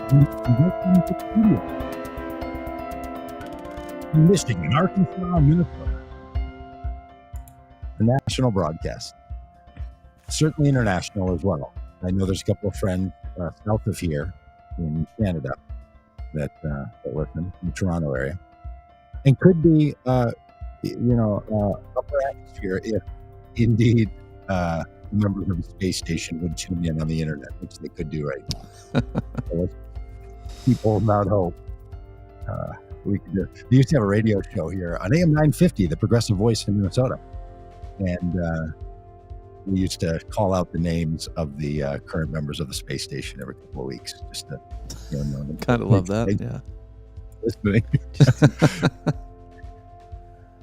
Welcome to the studio. In Michigan, Arkansas, Minnesota. The national broadcast. Certainly international as well. I know there's a couple of friends south of here in Canada that listen in the Toronto area. And could be, upper atmosphere if indeed members of the space station would tune in on the internet, which they could do right now. So keep holding out hope. We used to have a radio show here on AM 950, the Progressive Voice in Minnesota. And we used to call out the names of the current members of the space station every couple of weeks. Just to know them. Kind of love that, yeah. Listening.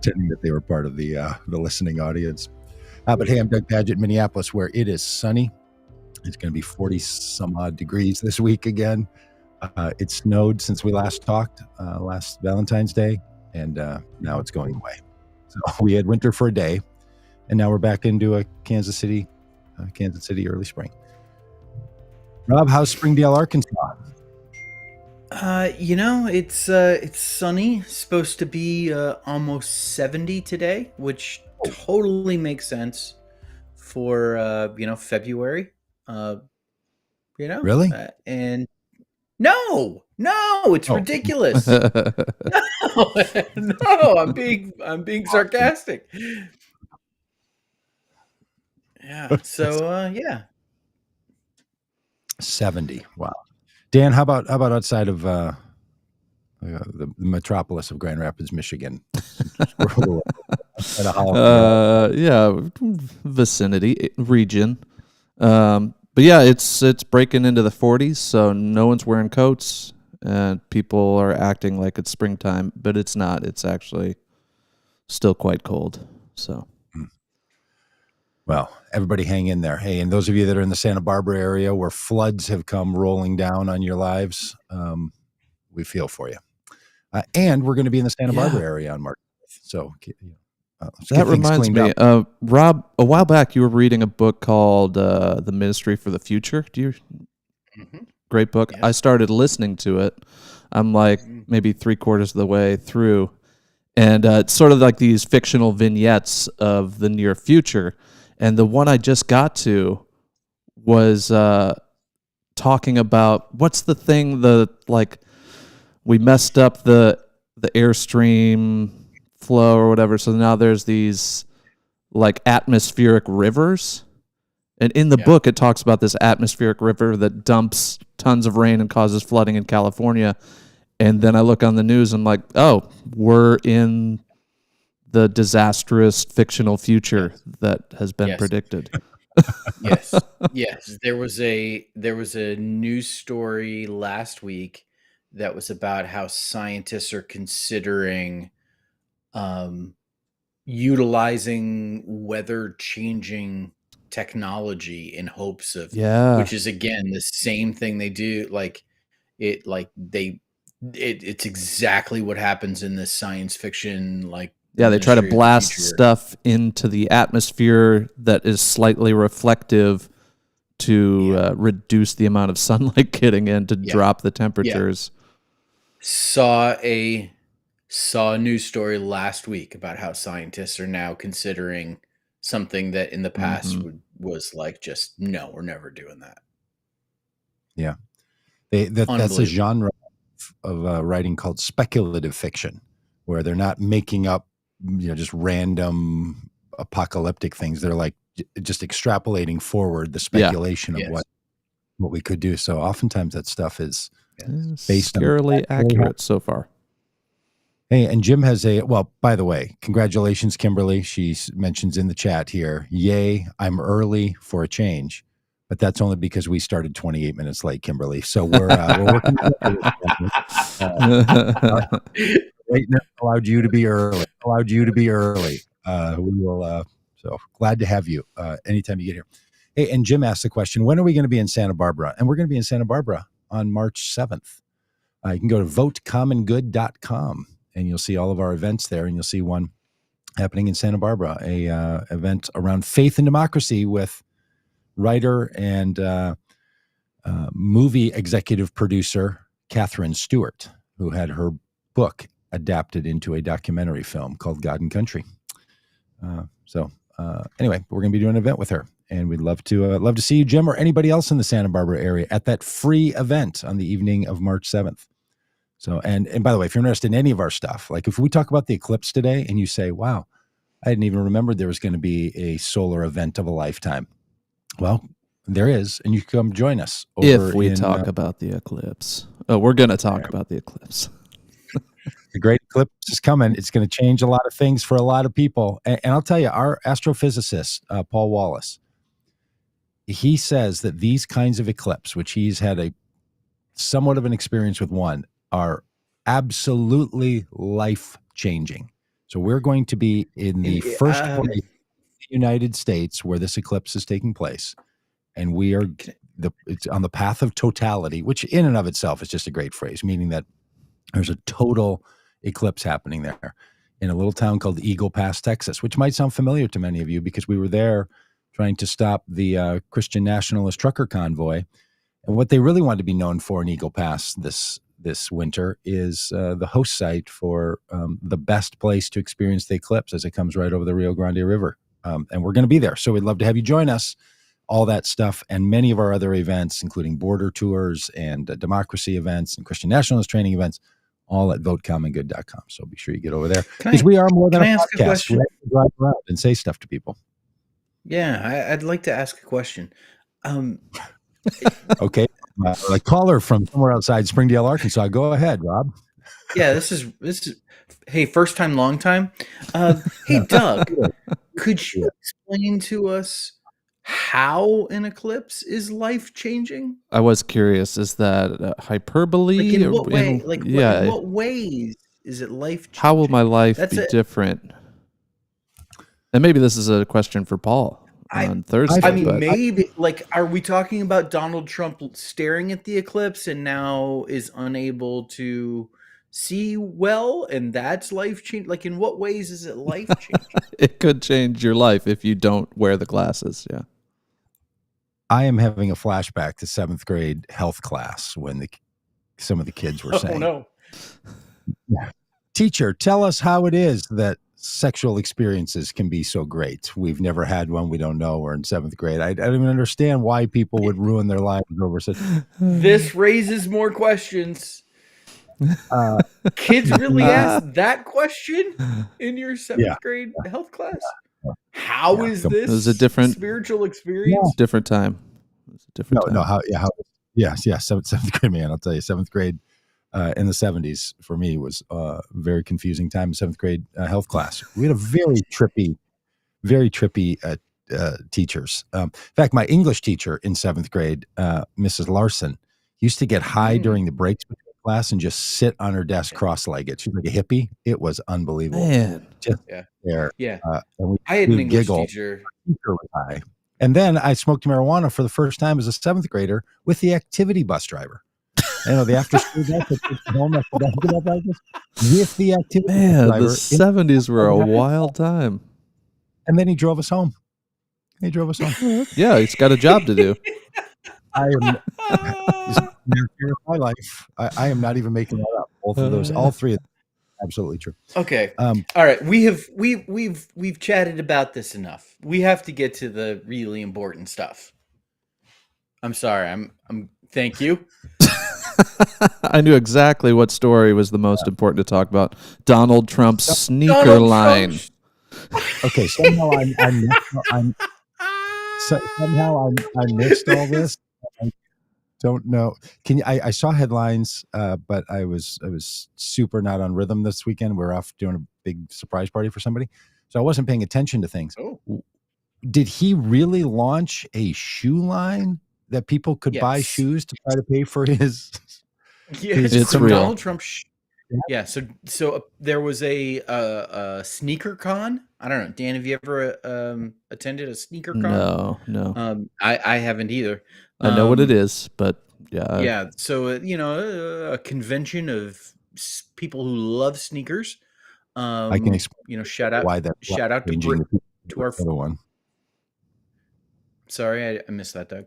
Pretending that they were part of the listening audience. But hey, I'm Doug Pagitt, Minneapolis, where it is sunny. It's going to be 40 some odd degrees this week again. It snowed since we last talked last Valentine's Day, and now it's going away. So we had winter for a day, and now we're back into a Kansas City early spring. Rob, how's Springdale, Arkansas? It's sunny. Supposed to be almost 70 today, which totally makes sense for February. Really? And no, it's ridiculous. No, I'm being sarcastic. Yeah. So yeah. 70. Wow. Dan, how about outside of the metropolis of Grand Rapids, Michigan? Vicinity region. But yeah, it's breaking into the 40s, so no one's wearing coats, and people are acting like it's springtime, but it's not. It's actually still quite cold. So, well, everybody hang in there. Hey, and those of you that are in the Santa Barbara area where floods have come rolling down on your lives, we feel for you. And we're going to be in the Santa Barbara area on March 5th. So that reminds me, Rob, a while back you were reading a book called The Ministry for the Future. Great book. Yeah. I started listening to it. I'm like maybe 3/4 of the way through. And it's sort of like these fictional vignettes of the near future. And the one I just got to was talking about what's the thing, we messed up the Airstream flow or whatever, so now there's these like atmospheric rivers, and in the book it talks about this atmospheric river that dumps tons of rain and causes flooding in California. And then I look on the news and I'm like, oh, we're in the disastrous fictional future that has been predicted. Yes. There was a news story last week that was about how scientists are considering utilizing weather changing technology in hopes of, which is again the same thing they do. It's exactly what happens in this science fiction. They try to blast stuff into the atmosphere that is slightly reflective to reduce the amount of sunlight getting in to drop the temperatures. Saw a news story last week about how scientists are now considering something that in the past was like, just no, we're never doing that. Yeah. That's a genre of writing called speculative fiction, where they're not making up, just random apocalyptic things. They're like just extrapolating forward the speculation of what we could do. So oftentimes that stuff is based scarily accurate so far. Hey, and Jim has by the way, congratulations, Kimberly. She mentions in the chat here, yay, I'm early for a change. But that's only because we started 28 minutes late, Kimberly. So we're working. Right now, allowed you to be early. We will. So glad to have you anytime you get here. Hey, and Jim asked the question, when are we going to be in Santa Barbara? And we're going to be in Santa Barbara on March 7th. You can go to votecommongood.com and you'll see all of our events there, and you'll see one happening in Santa Barbara, a event around faith and democracy with writer and movie executive producer Catherine Stewart, who had her book adapted into a documentary film called God and Country. Anyway, we're going to be doing an event with her, and we'd love to see you, Jim, or anybody else in the Santa Barbara area at that free event on the evening of March 7th. So, and by the way, if you're interested in any of our stuff, like if we talk about the eclipse today and you say, wow, I didn't even remember there was going to be a solar event of a lifetime. Well, there is, and you can come join us. If we talk about the eclipse. Oh, we're going to talk about the eclipse. The great eclipse is coming. It's going to change a lot of things for a lot of people. And I'll tell you, our astrophysicist, Paul Wallace, he says that these kinds of eclipse, which he's had a somewhat of an experience with one, are absolutely life-changing. So we're going to be in the first place in the United States where this eclipse is taking place. And we are it's on the path of totality, which in and of itself is just a great phrase, meaning that there's a total eclipse happening there in a little town called Eagle Pass, Texas, which might sound familiar to many of you because we were there trying to stop the Christian nationalist trucker convoy. And what they really wanted to be known for in Eagle Pass this winter is the host site for the best place to experience the eclipse as it comes right over the Rio Grande River. And we're going to be there. So we'd love to have you join us. All that stuff and many of our other events, including border tours and democracy events and Christian nationalist training events, all at votecommongood.com. So be sure you get over there because we are more than a podcast. We have to drive around and say stuff to people. Yeah, I'd like to ask a question. Okay. A caller from somewhere outside Springdale, Arkansas. Go ahead, Rob. Yeah, this is hey, first time, long time. Hey, Doug, could you explain to us how an eclipse is life-changing? I was curious. Is that hyperbole? Like in what way? In what ways is it life-changing? How will my life be different? And maybe this is a question for Paul on Thursday. I mean, maybe. Are we talking about Donald Trump staring at the eclipse and now is unable to see well, and that's life-changing? Like, in what ways is it life-changing? It could change your life if you don't wear the glasses, yeah. I am having a flashback to 7th grade health class when some of the kids were saying, "Oh no, teacher, tell us how it is that sexual experiences can be so great. We've never had one. We don't know. We're in 7th grade. I don't even understand why people would ruin their lives over such." This raises more questions. Kids really ask that question in your 7th grade health class? How is this? It was a different spiritual experience. Different time. It was a different time. Yes. 7th grade, man. I'll tell you, 7th grade in the 70s for me was a very confusing time. 7th grade health class. We had a very trippy teachers. In fact, my English teacher in 7th grade, Mrs. Larson, used to get high during the breaks between class and just sit on her desk cross-legged. She's like a hippie. It was unbelievable. Man. Just there. Yeah. And I had an English teacher. And then I smoked marijuana for the first time as a 7th grader with the activity bus driver. The after school bus that takes you home after basketball practice with the activity bus driver. The 70s were a wild time. And then he drove us home. Yeah, he's got a job to do. I am my life. I am not even making that up. Both of those, all three of them, absolutely true. Okay. All right. We've chatted about this enough. We have to get to the really important stuff. I'm sorry. I'm thank you. I knew exactly what story was the most important to talk about. Donald Trump's sneaker line. Okay, somehow I missed all this. I don't know. I saw headlines, but I was super not on rhythm this weekend. We're off doing a big surprise party for somebody, so I wasn't paying attention to things. Oh. Did he really launch a shoe line that people could buy shoes to try to pay for his? Yes, it's real. Donald Trump. Yeah. So there was a sneaker con. I don't know, Dan. Have you ever attended a sneaker con? No. I haven't either. I know what it is, but yeah. Yeah. So a convention of people who love sneakers. I can explain. Shout out to our other one. Sorry, I missed that, Doug.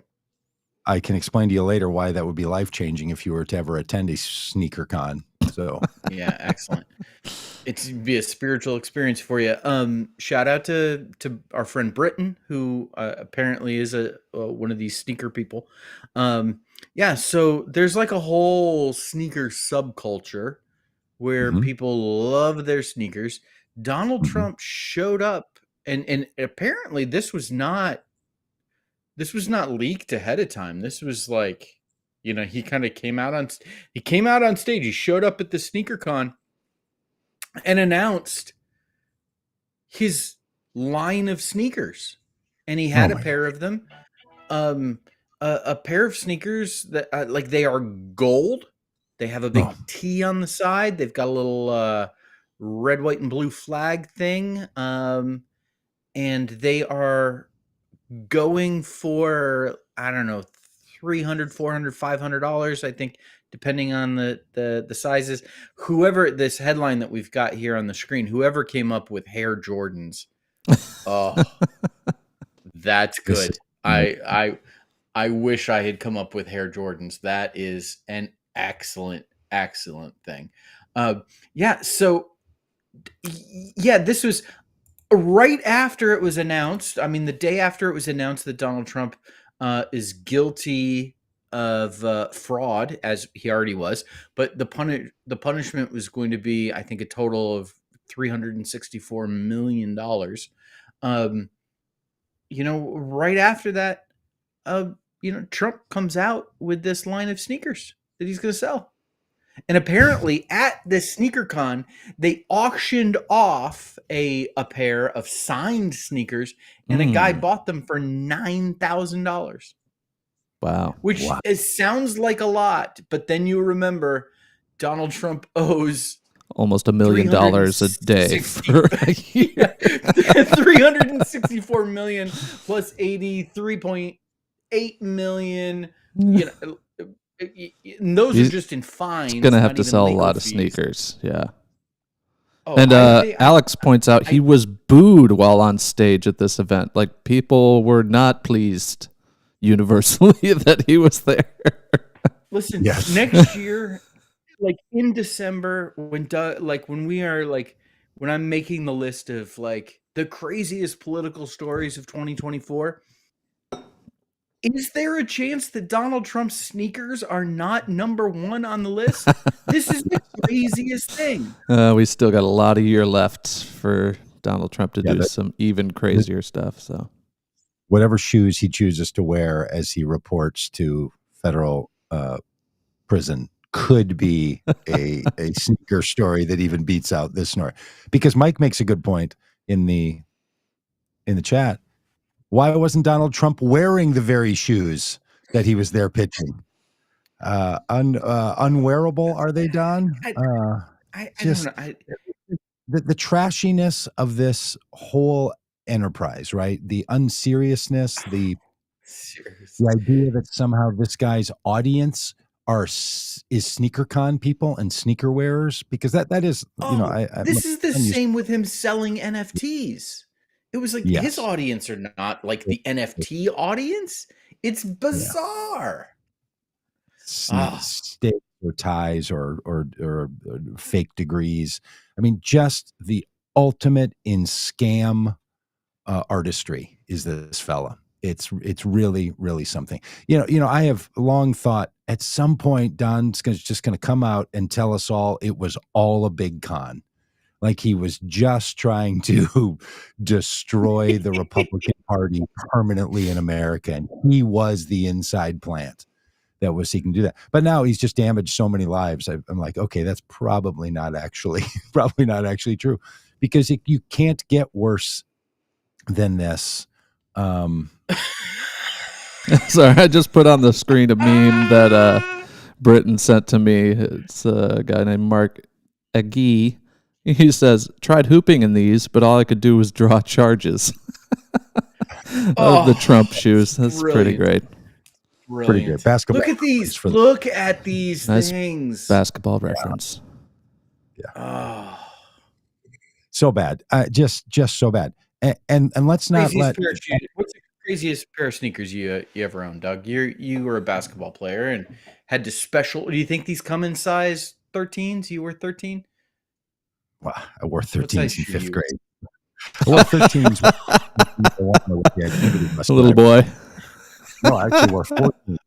I can explain to you later why that would be life-changing if you were to ever attend a sneaker con. So yeah, excellent. It'd be a spiritual experience for you. Shout out to our friend Britton, who apparently is one of these sneaker people. Yeah, so there's like a whole sneaker subculture where people love their sneakers. Donald Trump showed up, and apparently this was not leaked ahead of time. This was like, he kind of came out on stage. He showed up at the sneaker con and announced his line of sneakers, and he had a pair of them. A pair of sneakers that like, they are gold. They have a big T on the side. They've got a little red, white, and blue flag thing. And they are going for, I don't know, $300, $400, $500, I think, depending on the sizes. Whoever, this headline that we've got here on the screen, whoever came up with Hair Jordans, oh, that's good. I wish I had come up with Hair Jordans. That is an excellent thing. Yeah. So yeah, this was right after it was announced. I mean, the day after it was announced that Donald Trump is guilty of fraud, as he already was, but the punishment was going to be, I think, a total of $364 million. Right after that, Trump comes out with this line of sneakers that he's going to sell. And apparently at this sneaker con, they auctioned off a pair of signed sneakers, and a guy bought them for $9,000. Wow. Which it sounds like a lot, but then you remember Donald Trump owes almost $1 million a day for a year. $364 million plus $83.8 million. And those are just in fines. He's gonna have to sell a lot of sneakers. Yeah. And Alex points out he was booed while on stage at this event. Like, people were not pleased universally that he was there. Listen, next year, like in December, when I'm making the list of like the craziest political stories of 2024, is there a chance that Donald Trump's sneakers are not number one on the list? This is the craziest thing. We still got a lot of year left for Donald Trump to do some even crazier stuff. So, whatever shoes he chooses to wear as he reports to federal prison could be a sneaker story that even beats out this story. Because Mike makes a good point in the chat. Why wasn't Donald Trump wearing the very shoes that he was there pitching? Unwearable, are they, Don? I don't know. The trashiness of this whole enterprise, right? The unseriousness, the idea that somehow this guy's audience is sneaker con people and sneaker wearers, because that is, this is the same with him selling NFTs. It was like his audience are not like the NFT audience. It's bizarre. Stakes or ties or fake degrees. I mean, just the ultimate in scam artistry is this fella. It's really, really something. I have long thought at some point Don's just going to come out and tell us all it was all a big con. Like he was just trying to destroy the Republican Party permanently in America. And he was the inside plant that was seeking to do that. But now he's just damaged so many lives. I'm like, okay, that's probably not actually true, because you can't get worse than this. Sorry, I just put on the screen a meme that Britton sent to me. It's a guy named Mark Agee. He says, tried hooping in these, but all I could do was draw charges of the Trump shoes. That's pretty great. Brilliant. Pretty good. Basketball. Look at these nice things. Basketball reference. Yeah. So bad. Just so bad. And let's not let. What's the craziest pair of sneakers you ever owned, Doug? You were a basketball player and had to special. Do you think these come in size 13s? You were 13. Well, I wore What size 13s in shoe fifth you? grade. Well, 13s. A little boy. No, I actually wore 14.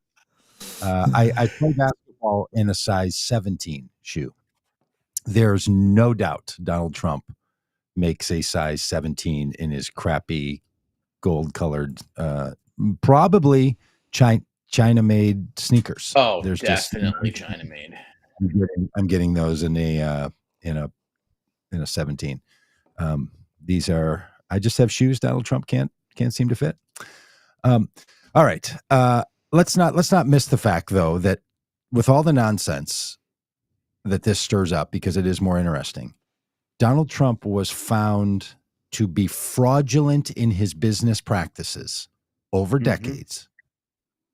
I played basketball in a size 17 shoe. There's no doubt Donald Trump makes a size 17 in his crappy gold-colored, probably China-made sneakers. Oh, there's definitely China-made. I'm getting those in a 17. These are. I just have shoes Donald Trump can't seem to fit. All right. Let's not miss the fact, though, that with all the nonsense that this stirs up, because it is more interesting, Donald Trump was found to be fraudulent in his business practices over decades,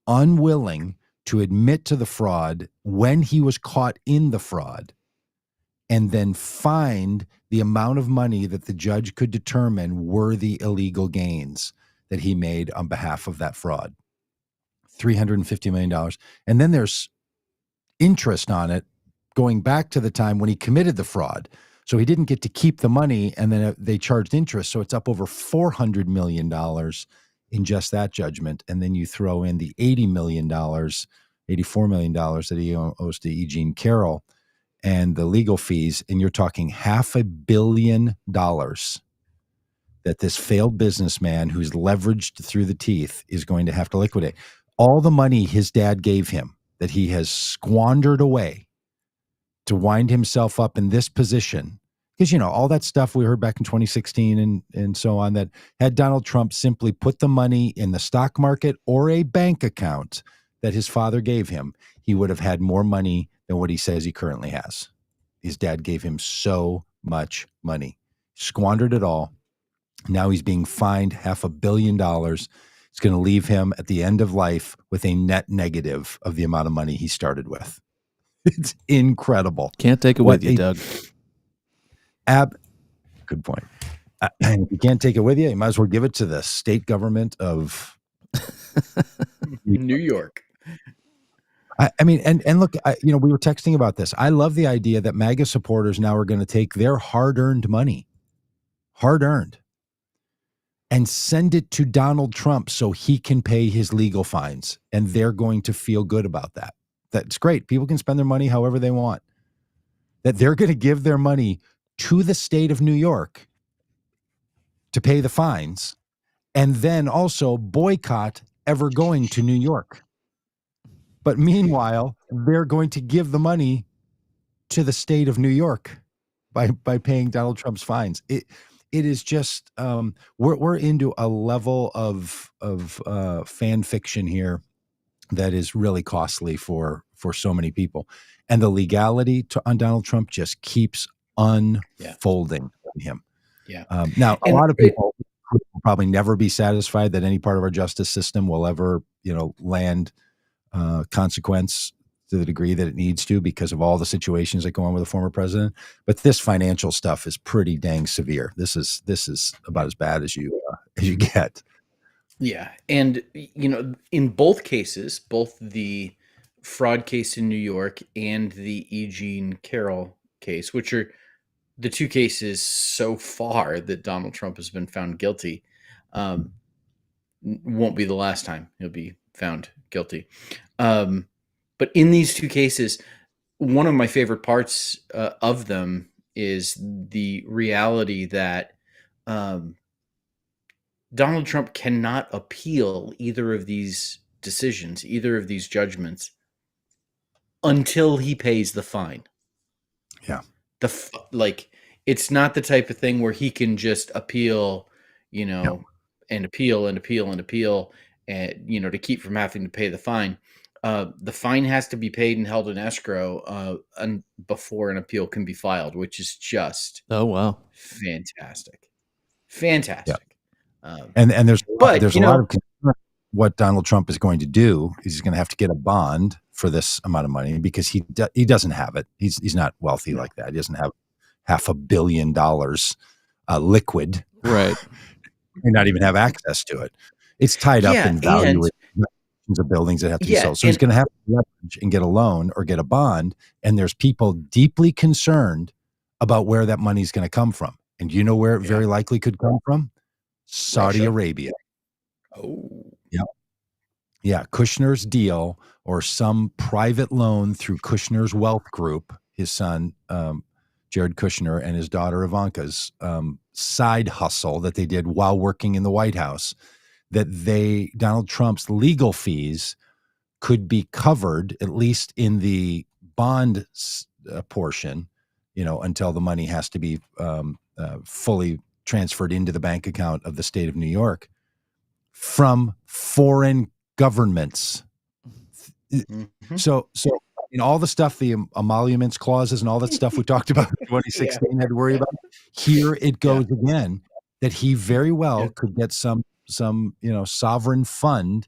unwilling to admit to the fraud when he was caught in the fraud, and then fined the amount of money that the judge could determine were the illegal gains that he made on behalf of that fraud. $350 million. And then there's interest on it going back to the time when he committed the fraud. So he didn't get to keep the money, and then they charged interest. So it's up over $400 million in just that judgment. And then you throw in the $84 million that he owes to E. Jean Carroll and the legal fees, and you're talking $500 million that this failed businessman who's leveraged through the teeth is going to have to liquidate. All the money his dad gave him that he has squandered away to wind himself up in this position, because, all that stuff we heard back in 2016 and so on, that had Donald Trump simply put the money in the stock market or a bank account that his father gave him, he would have had more money than what he says he currently has. His dad gave him so much money, squandered it all. Now he's being fined $500 million. It's going to leave him at the end of life with a net negative of the amount of money he started with. It's incredible. Can't take it with you, Doug. Good point. You can't take it with you. You might as well give it to the state government of New York. I mean, and look, we were texting about this. I love the idea that MAGA supporters now are going to take their hard-earned money, and send it to Donald Trump so he can pay his legal fines, and they're going to feel good about that. That's great. People can spend their money however they want. That they're going to give their money to the state of New York to pay the fines, and then also boycott ever going to New York. But meanwhile, they're going to give the money to the state of New York by paying Donald Trump's fines. It is just we're into a level of fan fiction here that is really costly for so many people, and the legality on Donald Trump just keeps unfolding on him. Yeah. Now, a lot of people will probably never be satisfied that any part of our justice system will ever, land consequence to the degree that it needs to, because of all the situations that go on with a former president. But this financial stuff is pretty dang severe. This is about as bad as you get. Yeah. And, in both cases, both the fraud case in New York and the E. Jean Carroll case, which are the two cases so far that Donald Trump has been found guilty, won't be the last time he'll be found guilty. But in these two cases, one of my favorite parts of them is the reality that Donald Trump cannot appeal either of these decisions, either of these judgments, until he pays the fine. Yeah. It's not the type of thing where he can just appeal, and appeal and appeal and appeal, and, to keep from having to pay the fine. The fine has to be paid and held in escrow before an appeal can be filed, which is just fantastic. Yeah. And there's a lot of concern what Donald Trump is going to do. He's going to have to get a bond for this amount of money because he doesn't have it. He's not wealthy like that. He doesn't have $500 million liquid. Right. He not even have access to it. It's tied up Yeah, in value of buildings that have to be sold. So he's going to have to leverage and get a loan or get a bond. And there's people deeply concerned about where that money is going to come from. And you know where it very likely could come from? Saudi Arabia. Oh. Yeah. Yeah. Kushner's deal or some private loan through Kushner's wealth group, his son, Jared Kushner, and his daughter Ivanka's side hustle that they did while working in the White House, that Donald Trump's legal fees could be covered, at least in the bond portion, until the money has to be fully transferred into the bank account of the state of New York from foreign governments. Mm-hmm. So all the stuff, the emoluments clauses and all that stuff we talked about in 2016 had to worry about. Here it goes again, that he very well could get some sovereign fund,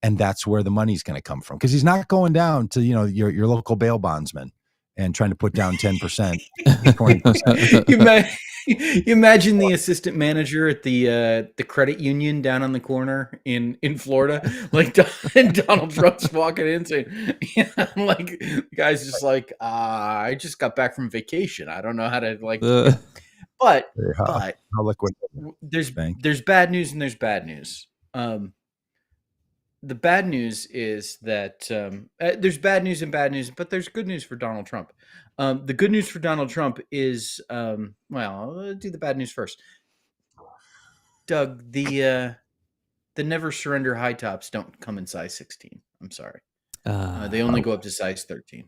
and that's where the money's going to come from, because he's not going down to your local bail bondsman and trying to put down 10%, 20%. You imagine the assistant manager at the credit union down on the corner in Florida, like Donald Trump's walking in saying, like the guy's just like, I just got back from vacation. I don't know how to but there's bad news and there's bad news. The bad news is that there's bad news and bad news, but there's good news for Donald Trump. The good news for Donald Trump is, I'll do the bad news first. Doug, the Never Surrender high tops don't come in size 16. I'm sorry. They only go up to size 13.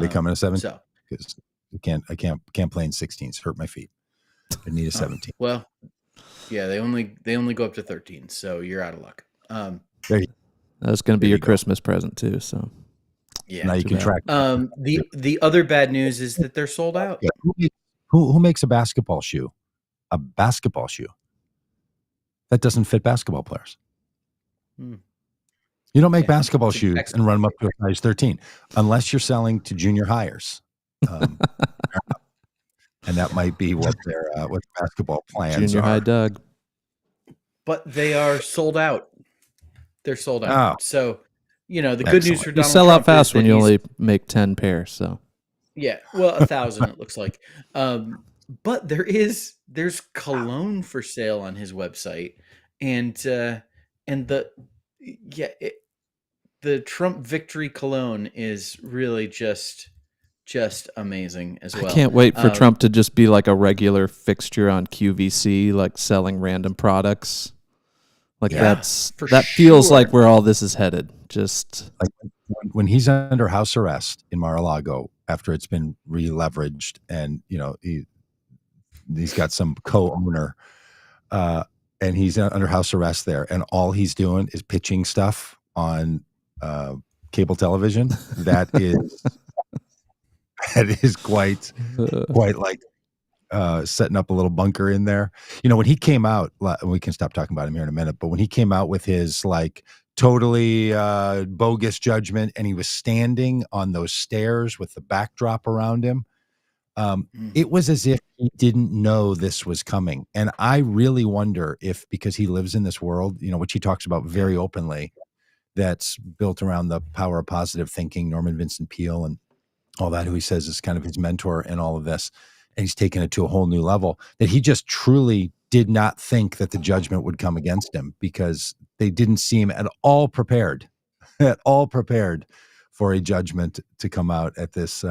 They come in a 17. So because I can't play in 16s. Hurt my feet. I need a 17. Well, yeah, they only go up to 13. So you're out of luck. That's going to be your Christmas present too. So yeah, now you can track. The other bad news is that they're sold out. Yeah. Who makes a basketball shoe? A basketball shoe that doesn't fit basketball players. You don't make basketball shoes and run them up to a size 13 unless you're selling to junior hires. And that might be what their basketball plans junior are. High Doug. But they are sold out. They're sold out. Oh. So, the good news for Donald Trump, you sell out fast when you only make 10 pairs. So, yeah, well, 1,000 it looks like. But there's cologne for sale on his website, and the Trump victory cologne is really just amazing as well. I can't wait for Trump to just be like a regular fixture on QVC, like selling random products. Like that feels like where all this is headed. Just like when he's under house arrest in Mar-a-Lago after it's been re-leveraged, and he's got some co-owner, and he's under house arrest there, and all he's doing is pitching stuff on cable television. That is quite like setting up a little bunker in there. When he came out, we can stop talking about him here in a minute, but when he came out with his totally bogus judgment, and he was standing on those stairs with the backdrop around him, it was as if he didn't know this was coming. And I really wonder if, because he lives in this world, which he talks about very openly, that's built around the power of positive thinking, Norman Vincent Peale and all that, who he says is kind of his mentor in all of this, and he's taken it to a whole new level, that he just truly did not think that the judgment would come against him, because they didn't seem at all prepared for a judgment to come out at this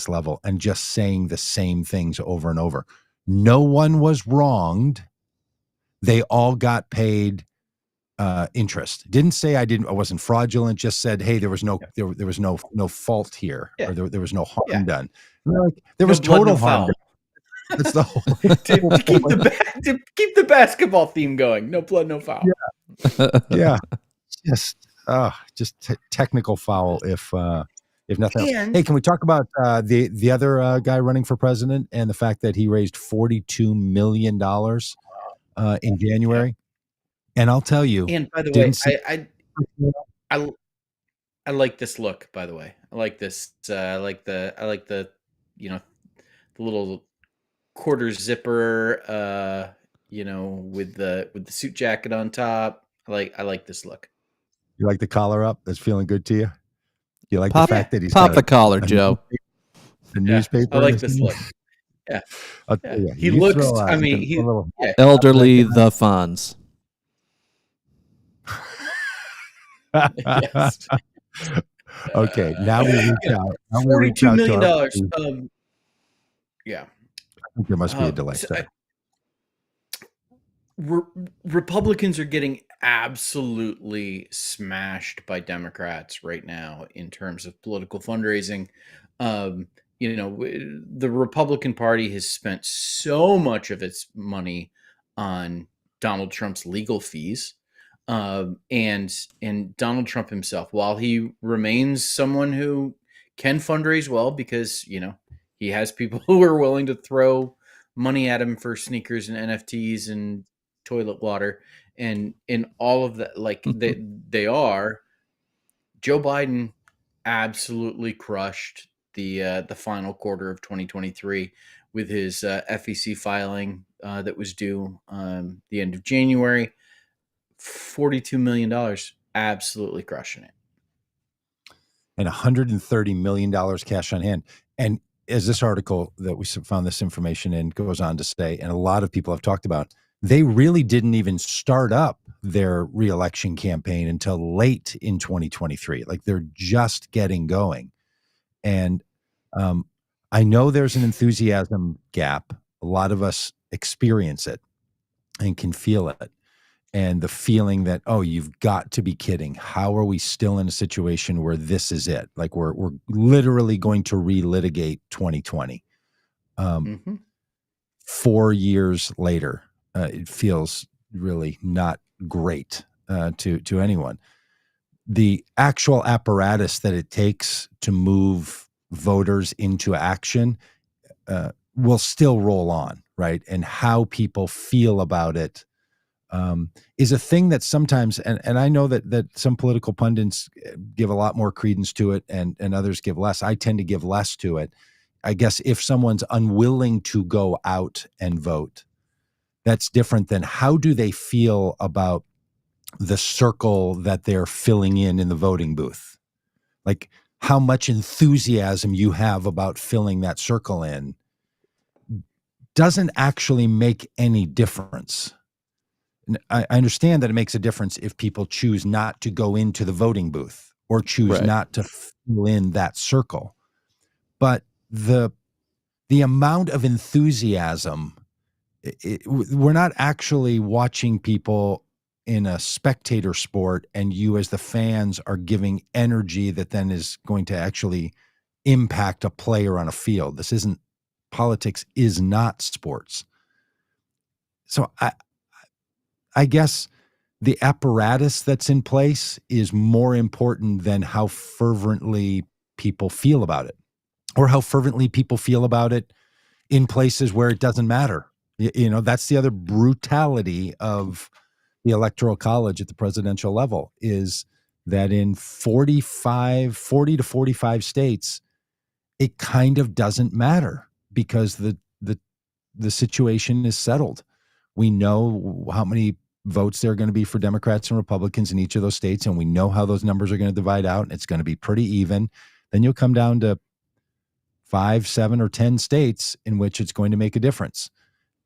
level, and just saying the same things over and over. No one was wronged. They all got paid interest. Didn't say I wasn't fraudulent. Just said, hey, there was no fault here, or there was no harm done. There was total harm done. That's the whole to keep the basketball theme going. No blood, no foul. Yeah. Just technical foul if nothing else. Hey, can we talk about the other guy running for president, and the fact that he raised $42 million in January? And I'll tell you. And by the way, I like this look. By the way, I like this. I like the the little quarter zipper. With the suit jacket on top. I like this look. You like the collar up? That's feeling good to you? You like Pop, the fact that he's pop got the collar, Joe. a newspaper? I like this look. Yeah. I'll tell you, He you looks, throw I mean, a little Elderly the Fonz. yes. Okay, now we reach out. Now we reach $42 out million. to our, Yeah. I think there must be a delay. So Sorry. Republicans are getting absolutely smashed by Democrats right now in terms of political fundraising. The Republican Party has spent so much of its money on Donald Trump's legal fees. And Donald Trump himself, while he remains someone who can fundraise well because, he has people who are willing to throw money at him for sneakers and NFTs and toilet water and all of that, like they are. Joe Biden absolutely crushed the final quarter of 2023 with his FEC filing that was due the end of January. $42 million, absolutely crushing it. And $130 million cash on hand. And as this article that we found this information in goes on to say, and a lot of people have talked about, they really didn't even start up their reelection campaign until late in 2023. Like they're just getting going. And I know there's an enthusiasm gap. A lot of us experience it and can feel it. And the feeling that, oh, you've got to be kidding. How are we still in a situation where this is it? Like we're literally going to relitigate 2020. 4 years later, it feels really not great to anyone. The actual apparatus that it takes to move voters into action will still roll on, right? And how people feel about it is a thing that sometimes, and I know that some political pundits give a lot more credence to it and others give less. I tend to give less to it. I guess if someone's unwilling to go out and vote, that's different than how do they feel about the circle that they're filling in the voting booth. Like how much enthusiasm you have about filling that circle in doesn't actually make any difference. I understand that it makes a difference if people choose not to go into the voting booth or choose not to fill in that circle. But the amount of enthusiasm, we're not actually watching people in a spectator sport and you as the fans are giving energy that then is going to actually impact a player on a field. This isn't, politics is not sports. So I guess the apparatus that's in place is more important than how fervently people feel about it, or how fervently people feel about it in places where it doesn't matter. That's the other brutality of the Electoral College at the presidential level, is that in 40 to 45 states, it kind of doesn't matter because the situation is settled. We know how many votes there are going to be for Democrats and Republicans in each of those states, and we know how those numbers are going to divide out, and it's going to be pretty even. Then you'll come down to 5, 7, or 10 states in which it's going to make a difference,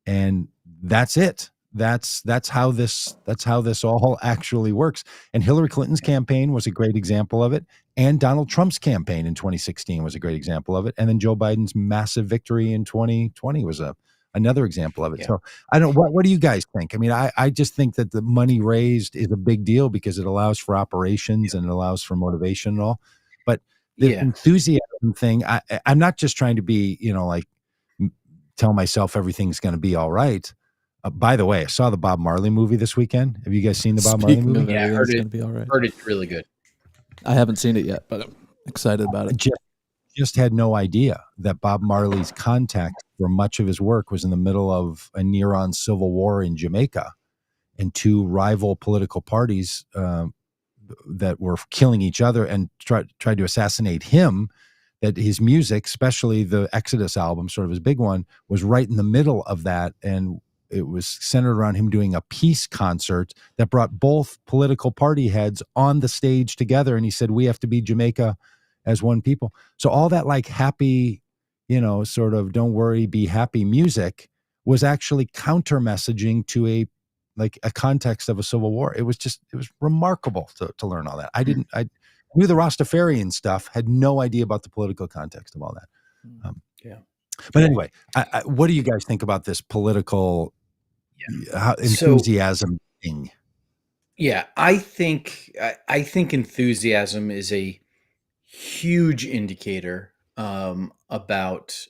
and that's it. That's how this all actually works. And Hillary Clinton's campaign was a great example of it, and Donald Trump's campaign in 2016 was a great example of it, and then Joe Biden's massive victory in 2020 was another example of it. Yeah. So I don't, what do you guys think? I mean, I just think that the money raised is a big deal because it allows for operations and it allows for motivation and all. But the enthusiasm thing, I'm not just trying to be, like tell myself everything's going to be all right. By the way, I saw the Bob Marley movie this weekend. Have you guys seen the Bob Marley movie? Yeah, I heard it's going to be all right. Heard it's really good. I haven't seen it yet, but I'm excited about it. Just had no idea that Bob Marley's contact for much of his work was in the middle of a near-on civil war in Jamaica, and two rival political parties that were killing each other and tried to assassinate him. That his music, especially the Exodus album, sort of his big one, was right in the middle of that, and it was centered around him doing a peace concert that brought both political party heads on the stage together. And he said, we have to be Jamaica as one people. So all that like happy, sort of don't worry, be happy music was actually counter messaging to a context of a civil war. It was remarkable to learn all that. I knew the Rastafarian stuff, had no idea about the political context of all that. But anyway, what do you guys think about this political enthusiasm thing? Yeah, I think enthusiasm is a huge indicator about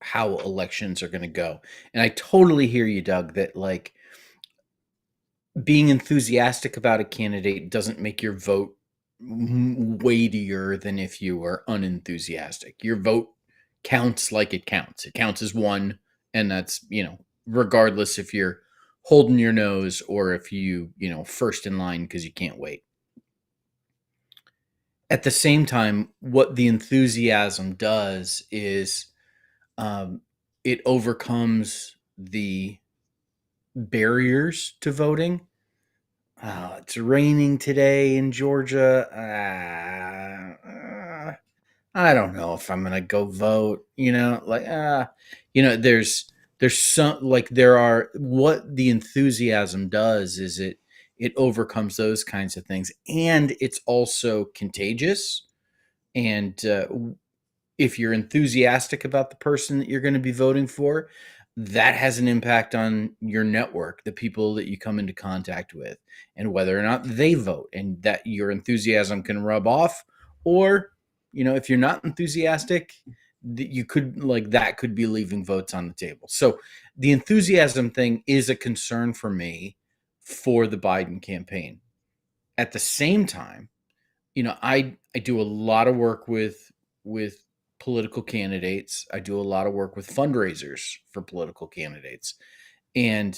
how elections are going to go. And I totally hear you, Doug, that like being enthusiastic about a candidate doesn't make your vote weightier than if you are unenthusiastic. Your vote counts like it counts. It counts as one, and that's, regardless if you're holding your nose or if you, first in line because you can't wait. At the same time, what the enthusiasm does is it overcomes the barriers to voting. It's raining today in Georgia. I don't know if I'm gonna go vote. There's some what the enthusiasm does is it overcomes those kinds of things, and it's also contagious. And if you're enthusiastic about the person that you're going to be voting for, that has an impact on your network, the people that you come into contact with, and whether or not they vote, and that your enthusiasm can rub off. Or, if you're not enthusiastic, you could that could be leaving votes on the table. So the enthusiasm thing is a concern for me for the Biden campaign. At the same time, I do a lot of work with political candidates. I do a lot of work with fundraisers for political candidates. And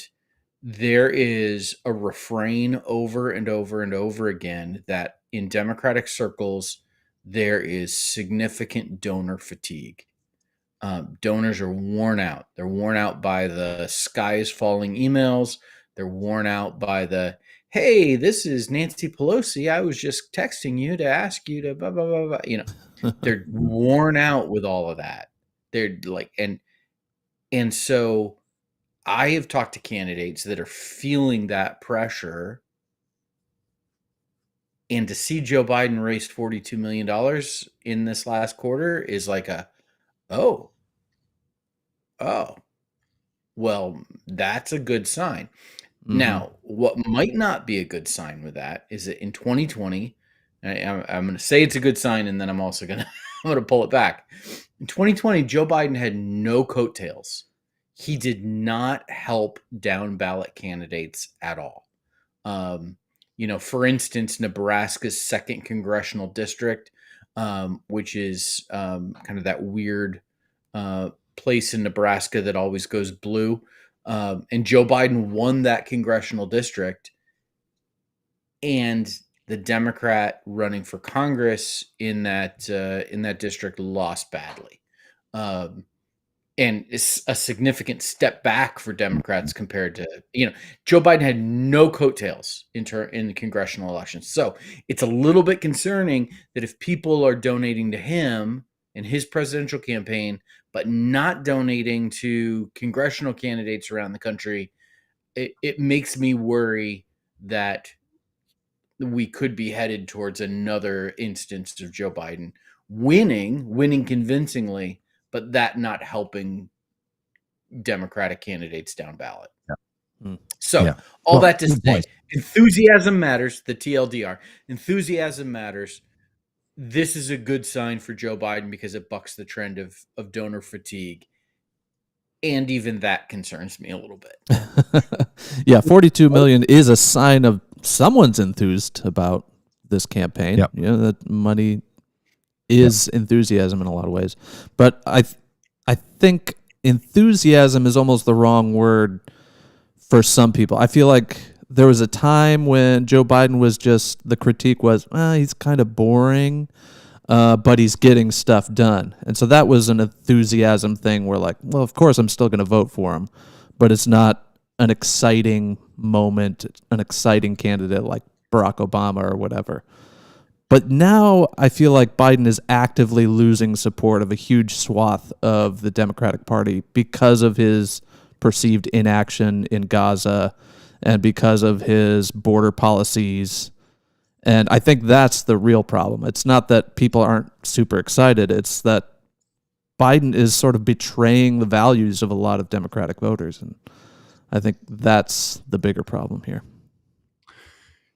there is a refrain over and over and over again that in Democratic circles, there is significant donor fatigue. Donors are worn out. They're worn out by the sky is falling emails. They're worn out by the, hey, this is Nancy Pelosi. I was just texting you to ask you to blah, blah, blah, blah. They're worn out with all of that. They're like, and so I have talked to candidates that are feeling that pressure. And to see Joe Biden raise $42 million in this last quarter is like oh, well, that's a good sign. Mm-hmm. Now, what might not be a good sign with that is that in 2020, I'm going to say it's a good sign, and then I'm also going to pull it back. In 2020, Joe Biden had no coattails. He did not help down ballot candidates at all. For instance, Nebraska's 2nd congressional district, which is kind of that weird place in Nebraska that always goes blue. And Joe Biden won that congressional district, and the Democrat running for Congress in that district lost badly. And it's a significant step back for Democrats compared to, Joe Biden had no coattails in the congressional elections. So it's a little bit concerning that if people are donating to him in his presidential campaign, but not donating to congressional candidates around the country, it makes me worry that we could be headed towards another instance of Joe Biden winning convincingly, but that not helping Democratic candidates down ballot. Yeah. So all that to say, enthusiasm matters, the TLDR. Enthusiasm matters. This is a good sign for Joe Biden because it bucks the trend of donor fatigue. And even that concerns me a little bit. Yeah, 42 million is a sign of someone's enthused about this campaign. Yep. That money is enthusiasm in a lot of ways. But I think enthusiasm is almost the wrong word for some people. I feel like there was a time when Joe Biden was just, the critique was, he's kind of boring, but he's getting stuff done. And so that was an enthusiasm thing where like, well, of course I'm still going to vote for him, but it's not an exciting moment, an exciting candidate like Barack Obama or whatever. But now I feel like Biden is actively losing support of a huge swath of the Democratic Party because of his perceived inaction in Gaza and because of his border policies. And I think that's the real problem. It's not that people aren't super excited. It's that Biden is sort of betraying the values of a lot of Democratic voters. And I think that's the bigger problem here.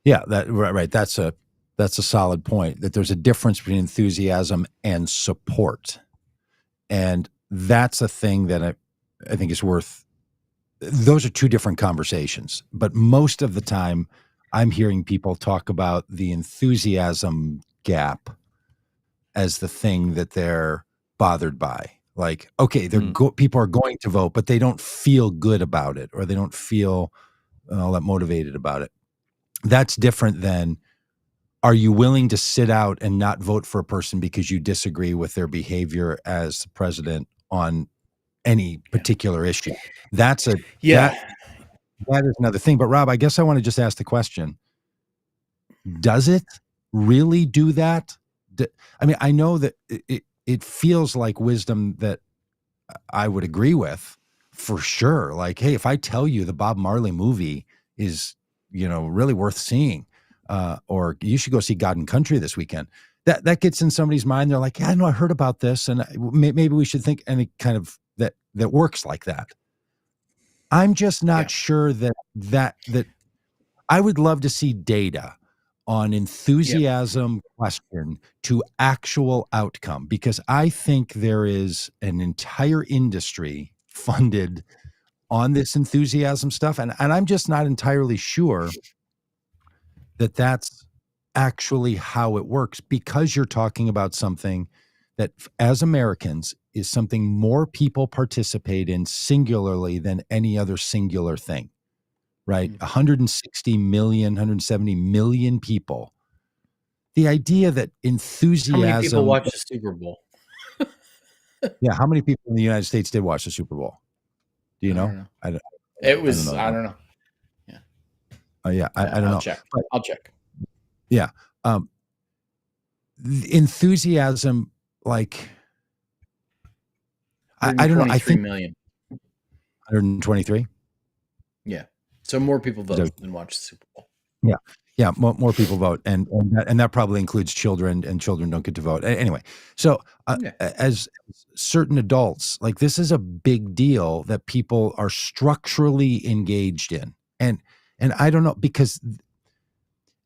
Yeah, right. That's a solid point, that there's a difference between enthusiasm and support. And that's a thing that I think is worth, those are two different conversations. But most of the time, I'm hearing people talk about the enthusiasm gap as the thing that they're bothered by. Like, okay, people are going to vote, but they don't feel good about it, or they don't feel all that motivated about it. That's different than, are you willing to sit out and not vote for a person because you disagree with their behavior as the president on any particular issue? That's that is another thing. But Rob, I guess I want to just ask the question: does it really do that? I mean, I know that it feels like wisdom that I would agree with, for sure. Like, hey, if I tell you the Bob Marley movie is, really worth seeing, or you should go see God and Country this weekend, that gets in somebody's mind. They're like, yeah, I know, I heard about this, and maybe we should think, any kind of that works like that. I'm just not sure that I would love to see data on enthusiasm question to actual outcome, because I think there is an entire industry funded on this enthusiasm stuff. And I'm just not entirely sure that that's actually how it works, because you're talking about something that, as Americans, is something more people participate in singularly than any other singular thing, right? 160 million, 170 million people. The idea that enthusiasm. How many people watch the Super Bowl? Yeah, how many people in the United States did watch the Super Bowl? Do you know? I don't know. Yeah. I don't know. I'll check. Yeah. Enthusiasm, like, I don't know. I think 123 million. 123. Yeah. So more people vote than watch the Super Bowl. Yeah. Yeah. More people vote. And that probably includes children, and children don't get to vote. Anyway. So as certain adults, like, this is a big deal that people are structurally engaged in. And I don't know, because,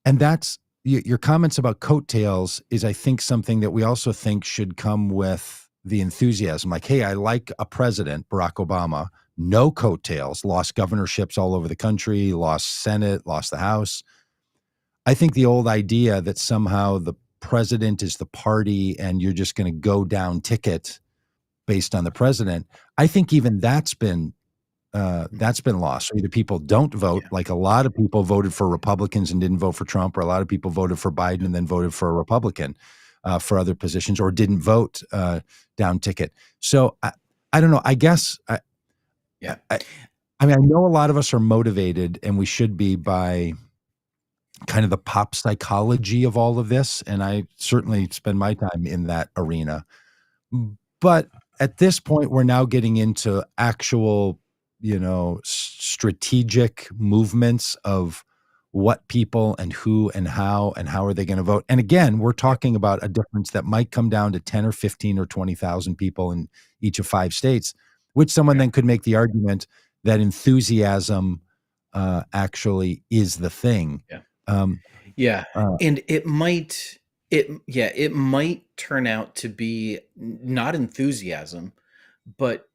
and that's your comments about coattails is, I think, something that we also think should come with the enthusiasm. Like, hey, I like a president, Barack Obama, no coattails, lost governorships all over the country, lost Senate, lost the House. I think the old idea that somehow the president is the party and you're just going to go down ticket based on the president, I think even that's been lost. So either people don't vote, like a lot of people voted for Republicans and didn't vote for Trump, or a lot of people voted for Biden and then voted for a Republican for other positions, or didn't vote down ticket. So I don't know. I guess I mean, I know a lot of us are motivated, and we should be, by kind of the pop psychology of all of this. And I certainly spend my time in that arena. But at this point, we're now getting into actual, strategic movements of what people and who and how are they going to vote. And again, we're talking about a difference that might come down to 10 or 15 or 20,000 people in each of 5 states, which someone then could make the argument that enthusiasm actually is the thing. And it might turn out to be not enthusiasm, but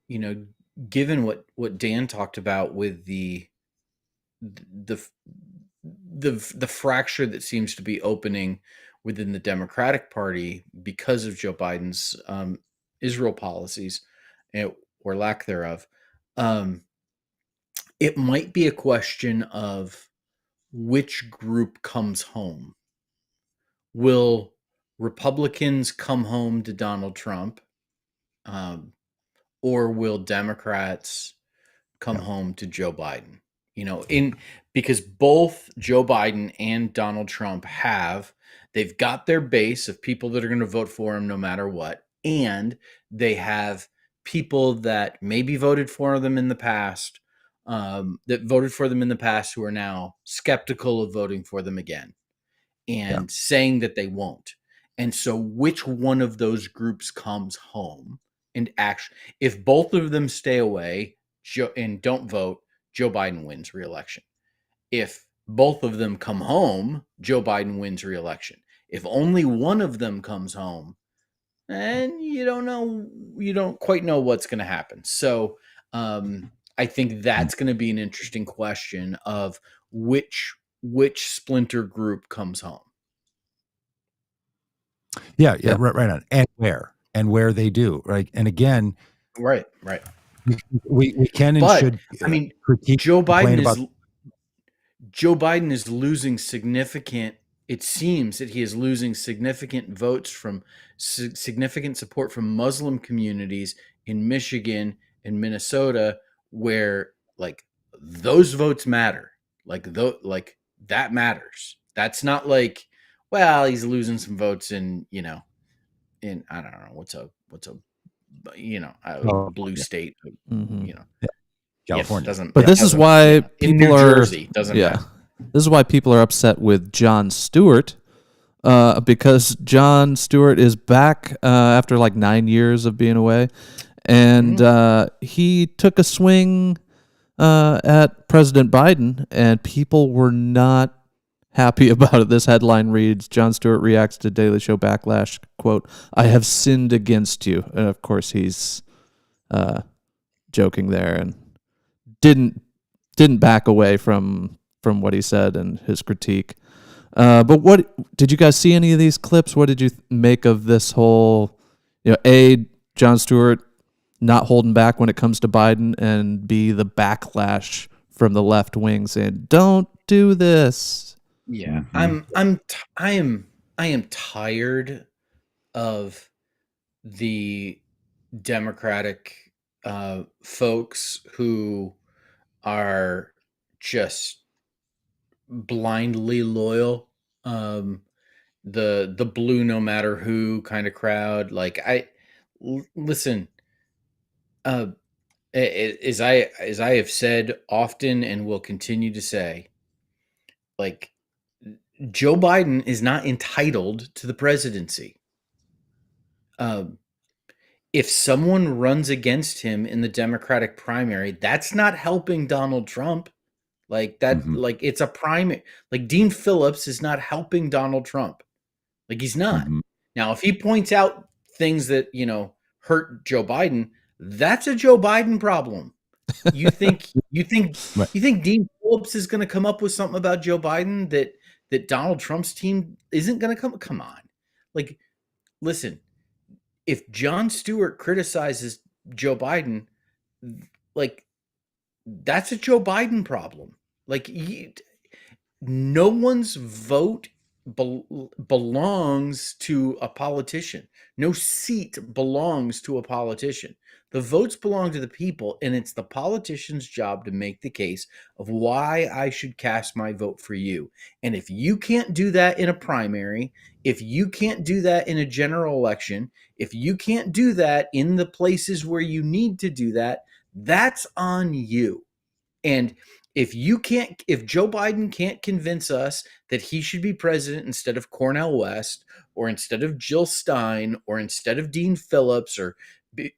given what Dan talked about with the fracture that seems to be opening within the Democratic Party because of Joe Biden's Israel policies, or lack thereof, it might be a question of which group comes home. Will Republicans come home to Donald Trump, or will Democrats come home to Joe Biden? because both Joe Biden and Donald Trump they've got their base of people that are going to vote for him no matter what, and they have people that maybe voted for them in the past, who are now skeptical of voting for them again and saying that they won't. And so which one of those groups comes home and if both of them stay away and don't vote, Joe Biden wins re-election. If both of them come home, Joe Biden wins re-election. If only one of them comes home, and you don't quite know what's going to happen. So I think that's going to be an interesting question of which splinter group comes home. Yeah, right on. And where they do, right? And again, right. We can and should. I mean, Joe Biden is losing significant. It seems that he is losing significant votes from significant support from Muslim communities in Michigan and Minnesota, where like those votes matter. Like that matters. That's not like, well, he's losing some votes in I don't know what's a blue state, California doesn't. But this is why people are Jersey doesn't matter. This is why people are upset with Jon Stewart, because Jon Stewart is back after like 9 years of being away, and he took a swing at President Biden, and people were not happy about it. This headline reads, Jon Stewart reacts to Daily Show backlash, quote, "I have sinned against you." And of course he's joking there and didn't back away from what he said and his critique. But what did you guys see any of these clips? What did you make of this whole, Jon Stewart not holding back when it comes to Biden, and B, the backlash from the left wing saying, "Don't do this." Yeah, I am tired of the Democratic folks who are just blindly loyal, the blue no matter who kind of crowd. Like listen, as I have said often and will continue to say, like, Joe Biden is not entitled to the presidency. If someone runs against him in the Democratic primary, that's not helping Donald Trump. Like that, like it's a primary. Like Dean Phillips is not helping Donald Trump. Like he's not. Now, if he points out things that hurt Joe Biden, that's a Joe Biden problem. You think Dean Phillips is going to come up with something about Joe Biden that Donald Trump's team isn't going to come on? Like, listen, if Jon Stewart criticizes Joe Biden, like that's a Joe Biden problem. Like no one's vote belongs to a politician. No seat belongs to a politician. The votes belong to the people, and it's the politician's job to make the case of why I should cast my vote for you. And if you can't do that in a primary, if you can't do that in a general election, if you can't do that in the places where you need to do that, that's on you. And if Joe Biden can't convince us that he should be president instead of Cornel West, or instead of Jill Stein, or instead of Dean Phillips, or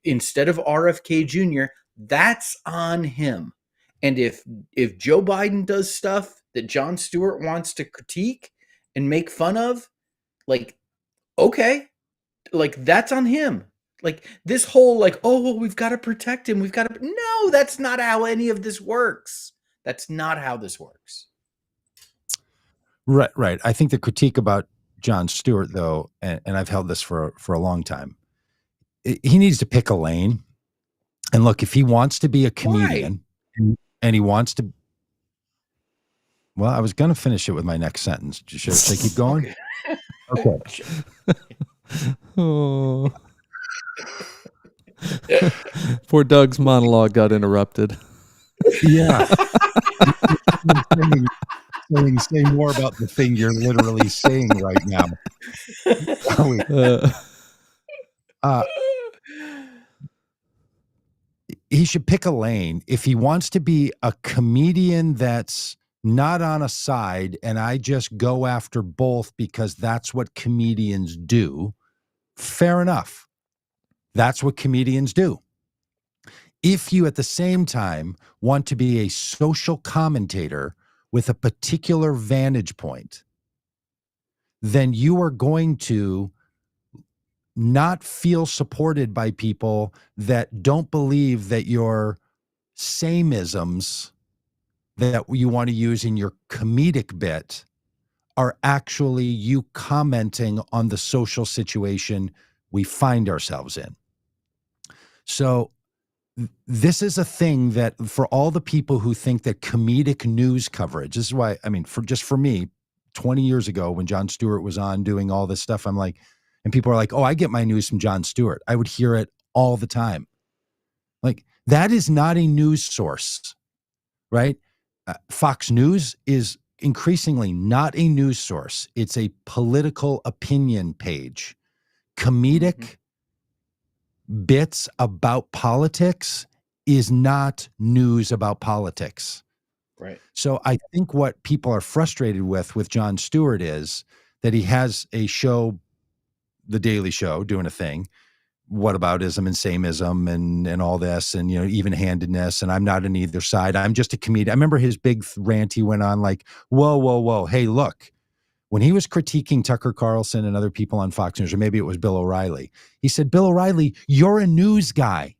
instead of RFK Jr., that's on him. And if Joe Biden does stuff that Jon Stewart wants to critique and make fun of, like, okay, like that's on him. Like this whole we've got to protect him. No, that's not how any of this works. That's not how this works. Right. I think the critique about Jon Stewart, though, and I've held this for a long time, he needs to pick a lane. And look, if he wants to be a comedian and he wants to, well, I was going to finish it with my next sentence. Should I keep going? Okay. Oh. Poor Doug's monologue got interrupted. Yeah. Say more about the thing you're literally saying right now. He should pick a lane. If he wants to be a comedian that's not on a side and I just go after both because that's what comedians do, fair enough. That's what comedians do. If you at the same time want to be a social commentator with a particular vantage point, then you are going to not feel supported by people that don't believe that your same-isms that you want to use in your comedic bit are actually you commenting on the social situation we find ourselves in. So this is a thing that for all the people who think that comedic news coverage, this is why, I mean, for me, 20 years ago when Jon Stewart was on doing all this stuff, I'm like, and people are like, oh, I get my news from Jon Stewart. I would hear it all the time. Like, that is not a news source, right? Fox News is increasingly not a news source. It's a political opinion page. Comedic bits about politics is not news about politics. Right. So I think what people are frustrated with Jon Stewart is that he has a show, The Daily Show, doing a thing, whataboutism and sameism and all this, and, you know, even-handedness, and I'm not on either side. I'm just a comedian. I remember his big rant he went on like, whoa. Hey, look, when he was critiquing Tucker Carlson and other people on Fox News, or maybe it was Bill O'Reilly, he said, Bill O'Reilly, you're a news guy.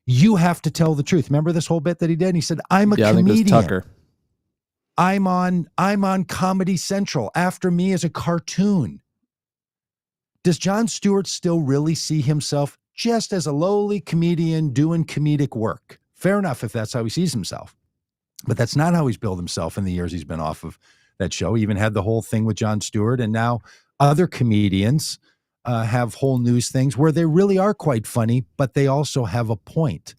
You have to tell the truth. Remember this whole bit that he did? And he said, I'm a comedian. I think it was Tucker. I'm on Comedy Central. After me is a cartoon. Does Jon Stewart still really see himself just as a lowly comedian doing comedic work? Fair enough if that's how he sees himself. But that's not how he's built himself in the years he's been off of that show. He even had the whole thing with Jon Stewart, and now other comedians have whole news things where they really are quite funny, but they also have a point.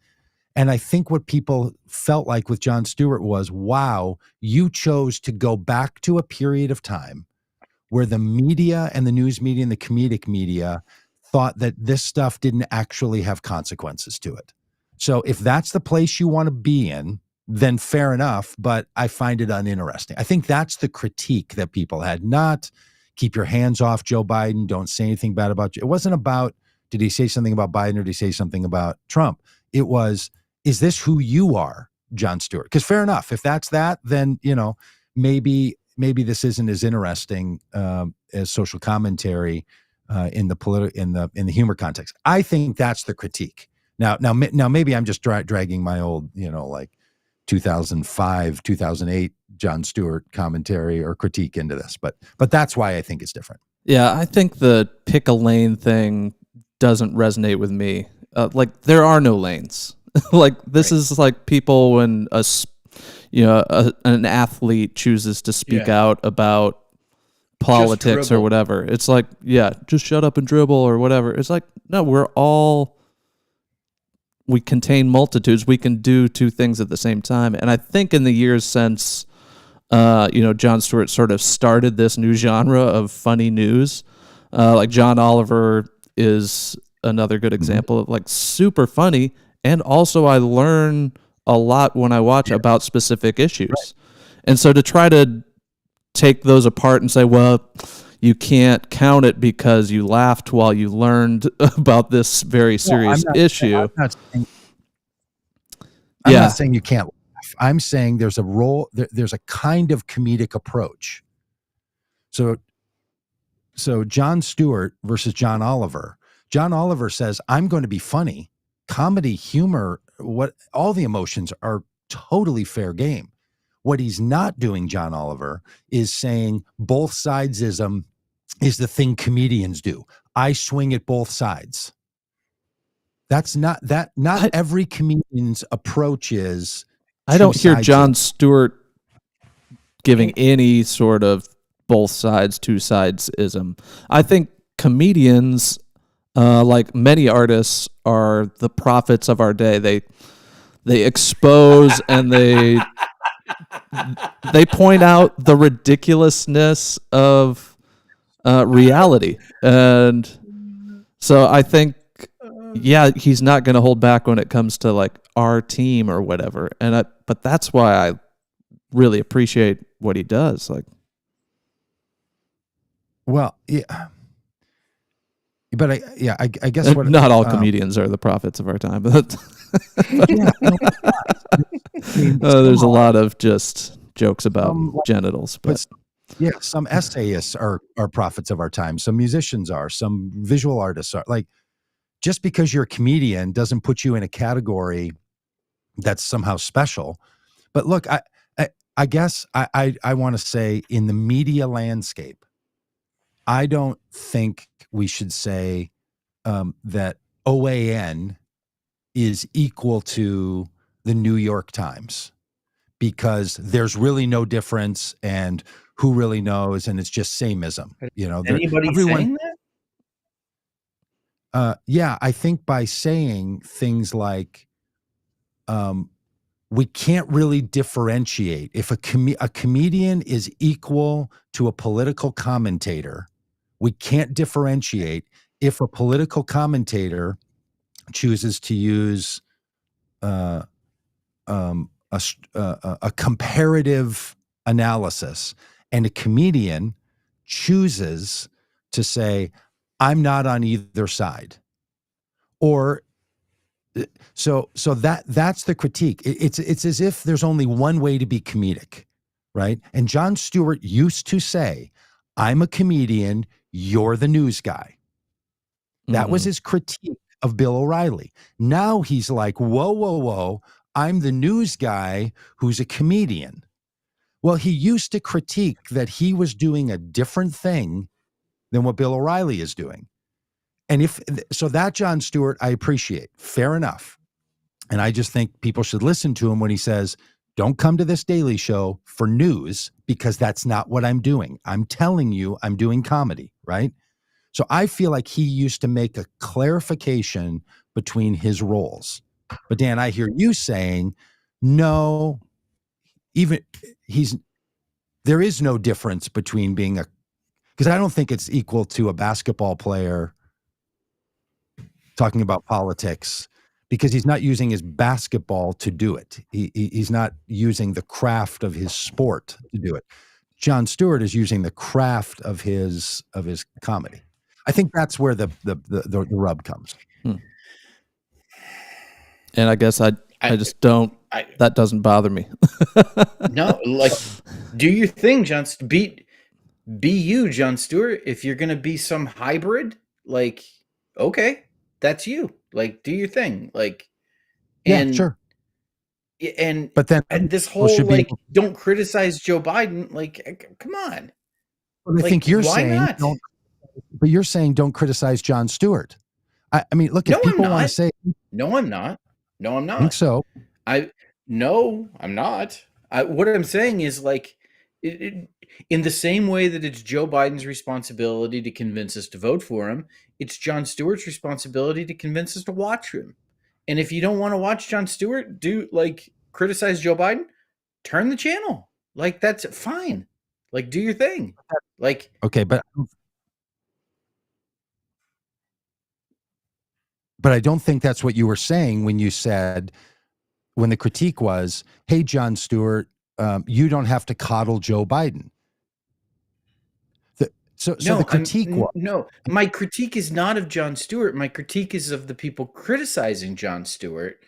And I think what people felt like with Jon Stewart was, wow, you chose to go back to a period of time where the media and the news media and the comedic media thought that this stuff didn't actually have consequences to it. So if that's the place you want to be in, then fair enough, but I find it uninteresting. I think that's the critique that people had, not keep your hands off Joe Biden, don't say anything bad about you. It wasn't about, did he say something about Biden or did he say something about Trump? It was, is this who you are, Jon Stewart? Because fair enough, if that's that, then, you know, maybe this isn't as interesting as social commentary in the humor context. I think that's the critique. Now maybe I'm just dragging my old, you know, like 2005, 2008 Jon Stewart commentary or critique into this, but that's why I think it's different. Yeah, I think the pick a lane thing doesn't resonate with me. Like, there are no lanes. Like, this is like people when an athlete chooses to speak out about politics or whatever. It's like, yeah, just shut up and dribble or whatever. It's like, no, we contain multitudes. We can do two things at the same time. And I think in the years since, Jon Stewart sort of started this new genre of funny news, like John Oliver is another good example of, like, super funny. And also I learn a lot when I watch about specific issues. Right. And so to try to take those apart and say, well, you can't count it because you laughed while you learned about this very serious issue. I'm not saying you can't laugh. I'm saying there's a role, there's a kind of comedic approach. So Jon Stewart versus John Oliver. John Oliver says, I'm going to be funny. Comedy, humor, all the emotions are totally fair game. What he's not doing, John Oliver, is saying both sidesism is the thing comedians do. I swing at both sides. That's not every comedian's approach is. I don't hear Jon Stewart giving any sort of both sides, two sides-ism. I think comedians, like many artists, are the prophets of our day. They expose and they they point out the ridiculousness of reality. And so I think, yeah, he's not going to hold back when it comes to like our team or whatever. But that's why I really appreciate what he does. Like, well, yeah. But I guess what not all comedians are the prophets of our time, but yeah, there's a lot of just jokes about genitals. But yeah, some essayists are prophets of our time. Some musicians are. Some visual artists are. Like, just because you're a comedian doesn't put you in a category that's somehow special. But look, I guess I want to say, in the media landscape, I don't think we should say that OAN is equal to the New York Times, because there's really no difference, and who really knows, and it's just sameism. Anybody saying that? Yeah, I think by saying things like, we can't really differentiate if a comedian is equal to a political commentator. We can't differentiate if a political commentator chooses to use a comparative analysis, and a comedian chooses to say, I'm not on either side. Or so that's the critique. It's as if there's only one way to be comedic, right? And Jon Stewart used to say, I'm a comedian, you're the news guy. That was his critique of Bill O'Reilly. Now he's like, whoa, I'm the news guy who's a comedian. Well, he used to critique that he was doing a different thing than what Bill O'Reilly is doing. And so that Jon Stewart, I appreciate. Fair enough. And I just think people should listen to him when he says, don't come to this Daily Show for news, because that's not what I'm doing. I'm telling you I'm doing comedy, right? So I feel like he used to make a clarification between his roles. But Dan, I hear you saying, no, there is no difference between being because I don't think it's equal to a basketball player talking about politics, because he's not using his basketball to do it. He's not using the craft of his sport to do it. Jon Stewart is using the craft of his comedy. I think that's where the rub comes. And I guess I just don't. That doesn't bother me. No, like, do your thing, Jon. Be you, Jon Stewart. If you're gonna be some hybrid, like, okay, that's you. Like, do your thing. Like, yeah, sure. But then this whole don't criticize Joe Biden. Like, come on. Well, I think you're saying don't. But you're saying don't criticize Jon Stewart. I mean, look, if people want to say, no, I'm not. No, I'm not. I think so. No, I'm not. What I'm saying is, like, in the same way that it's Joe Biden's responsibility to convince us to vote for him, it's Jon Stewart's responsibility to convince us to watch him. And if you don't want to watch Jon Stewart criticize Joe Biden, turn the channel. Like, that's fine. Like, do your thing. Like, okay, but I don't think that's what you were saying when you said, when the critique was, hey, Jon Stewart, you don't have to coddle Joe Biden. The critique was... No, my critique is not of Jon Stewart. My critique is of the people criticizing Jon Stewart.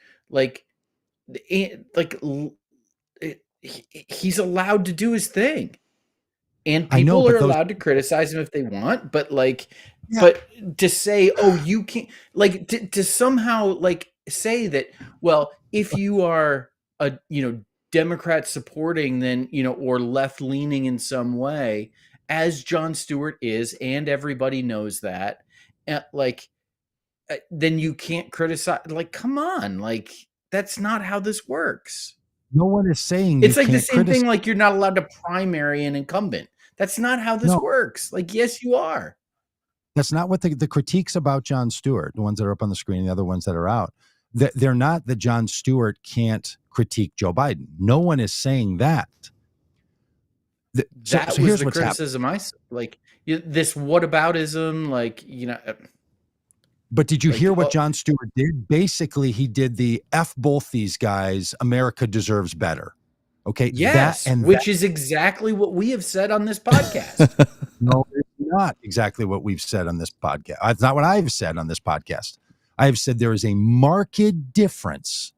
He's allowed to do his thing. And people are allowed to criticize him if they want, but but to say, oh, you can't, like, to somehow say that, well, if you are a Democrat supporting, then or left leaning in some way, as Jon Stewart is, and everybody knows that, then you can't criticize. Like, come on, like, that's not how this works. No one is saying it's like the same thing. Like, you're not allowed to primary an incumbent. That's not how this works. Like, yes, you are. That's not what the critiques about Jon Stewart, the ones that are up on the screen, the other ones that are out. They're not that Jon Stewart can't critique Joe Biden. No one is saying that. So was the criticism this whataboutism, But did you hear what Jon Stewart did? Basically, he did the F both these guys. America deserves better. Okay. Yes, which is exactly what we have said on this podcast. No, it's not exactly what we've said on this podcast. It's not what I've said on this podcast. I have said there is a marked difference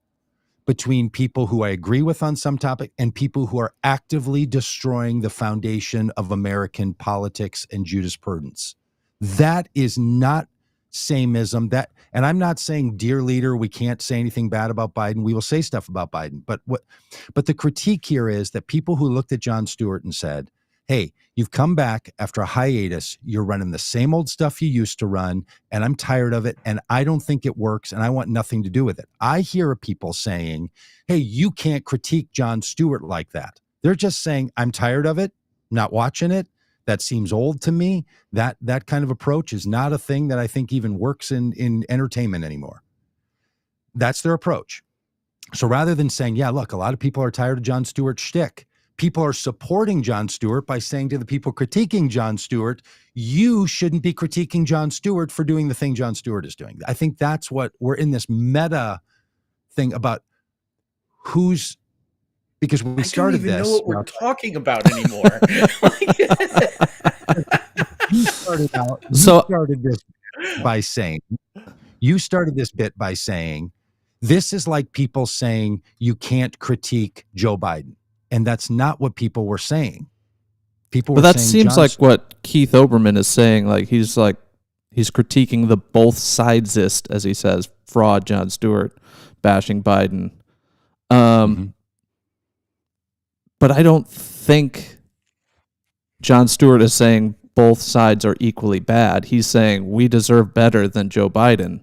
between people who I agree with on some topic and people who are actively destroying the foundation of American politics and jurisprudence. That is not sameism. And I'm not saying, dear leader, we can't say anything bad about Biden. We will say stuff about Biden. But the critique here is that people who looked at Jon Stewart and said, hey, you've come back after a hiatus. You're running the same old stuff you used to run, and I'm tired of it, and I don't think it works, and I want nothing to do with it. I hear people saying, hey, you can't critique Jon Stewart like that. They're just saying, I'm tired of it, not watching it. That seems old to me. That kind of approach is not a thing that I think even works in entertainment anymore. That's their approach. So rather than saying, yeah, look, a lot of people are tired of Jon Stewart's shtick, people are supporting Jon Stewart by saying to the people critiquing Jon Stewart, you shouldn't be critiquing Jon Stewart for doing the thing Jon Stewart is doing. I think that's what we're in this meta thing about because we started this. I don't even know what we're talking about anymore. You started this bit by saying, this is like people saying you can't critique Joe Biden. And that's not what people were saying. But that seems like what Keith Olbermann is saying. He's critiquing the both sidesist, as he says, fraud Jon Stewart, bashing Biden. But I don't think Jon Stewart is saying both sides are equally bad. He's saying we deserve better than Joe Biden.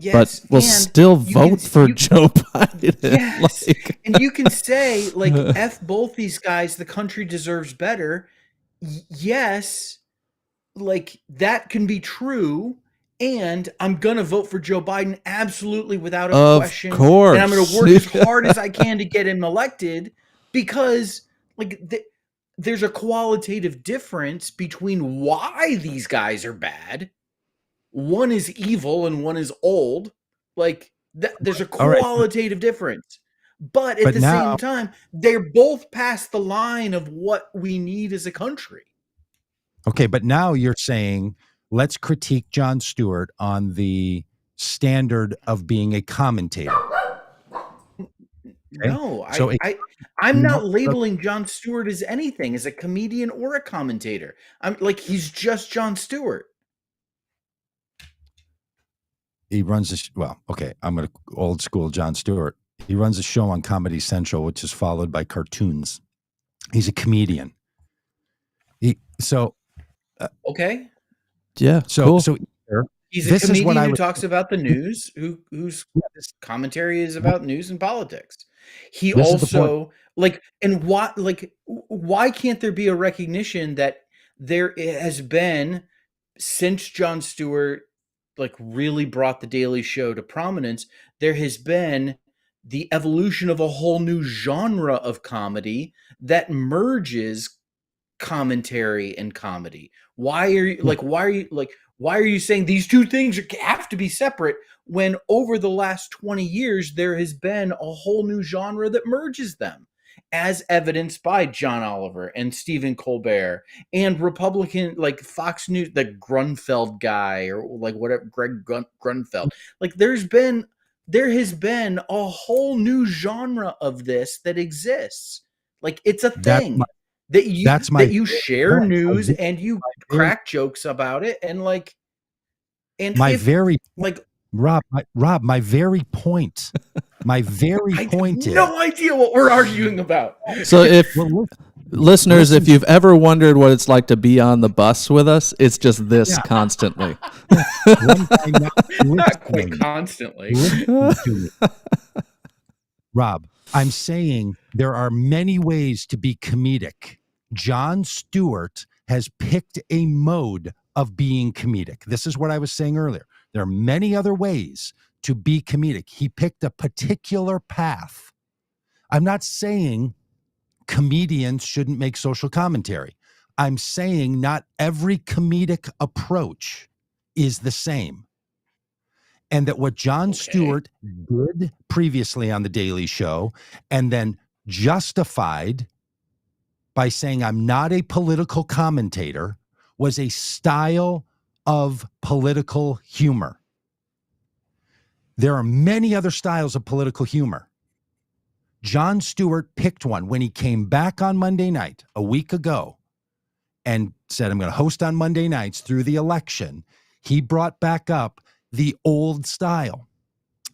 Yes, but we'll still vote for Joe Biden. Yes, and you can say, F both these guys, the country deserves better. Yes, that can be true, and I'm going to vote for Joe Biden absolutely without a question. Of course. And I'm going to work as hard as I can to get him elected because, there's a qualitative difference between why these guys are bad. One is evil and one is old. There's a qualitative difference. But at the same time, they're both past the line of what we need as a country. Okay, but now you're saying, let's critique Jon Stewart on the standard of being a commentator. Okay? No, so I'm not labeling Jon Stewart as anything, as a comedian or a commentator. He's just Jon Stewart. He runs I'm going to old school Jon Stewart. He runs a show on Comedy Central, which is followed by cartoons. He's a comedian. Okay. Yeah. So he's a comedian who talks about the news, whose commentary is about news and politics. He also and why can't there be a recognition that there has been, since Jon Stewart really brought the Daily Show to prominence, there has been the evolution of a whole new genre of comedy that merges commentary and comedy. Why are you saying these two things have to be separate when over the last 20 years there has been a whole new genre that merges them, as evidenced by John Oliver and Stephen Colbert and Republican Fox News, the Grunfeld guy or whatever, Greg Grunfeld. There has been a whole new genre of this that exists. It's a thing that you share news and you crack jokes about it Rob, my very point. My very point is, no idea what we're arguing about. So listeners, if you've ever wondered what it's like to be on the bus with us, it's just this constantly. Not quite constantly. Rob, I'm saying there are many ways to be comedic. Jon Stewart has picked a mode of being comedic. This is what I was saying earlier. There are many other ways to be comedic. He picked a particular path. I'm not saying comedians shouldn't make social commentary. I'm saying not every comedic approach is the same. And that what Jon Stewart did previously on The Daily Show and then justified by saying I'm not a political commentator was a style of political humor. There are many other styles of political humor. Jon Stewart picked one when he came back on Monday night a week ago and said, I'm going to host on Monday nights through the election. He brought back up the old style.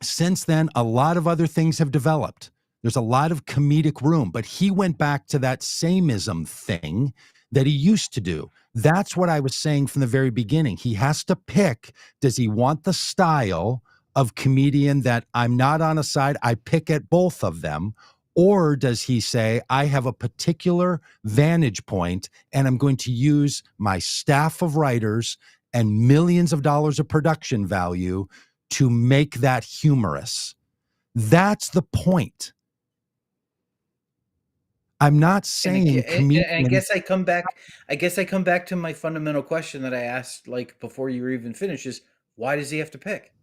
Since then, a lot of other things have developed. There's a lot of comedic room, but he went back to that sameism thing that he used to do. That's what I was saying from the very beginning. He has to pick, does he want the style of comedian that I'm not on a side, I pick at both of them, or does he say, I have a particular vantage point and I'm going to use my staff of writers and millions of dollars of production value to make that humorous? That's the point. I'm not saying comedians. I guess I come back to my fundamental question that I asked like before you were even finished is why does he have to pick?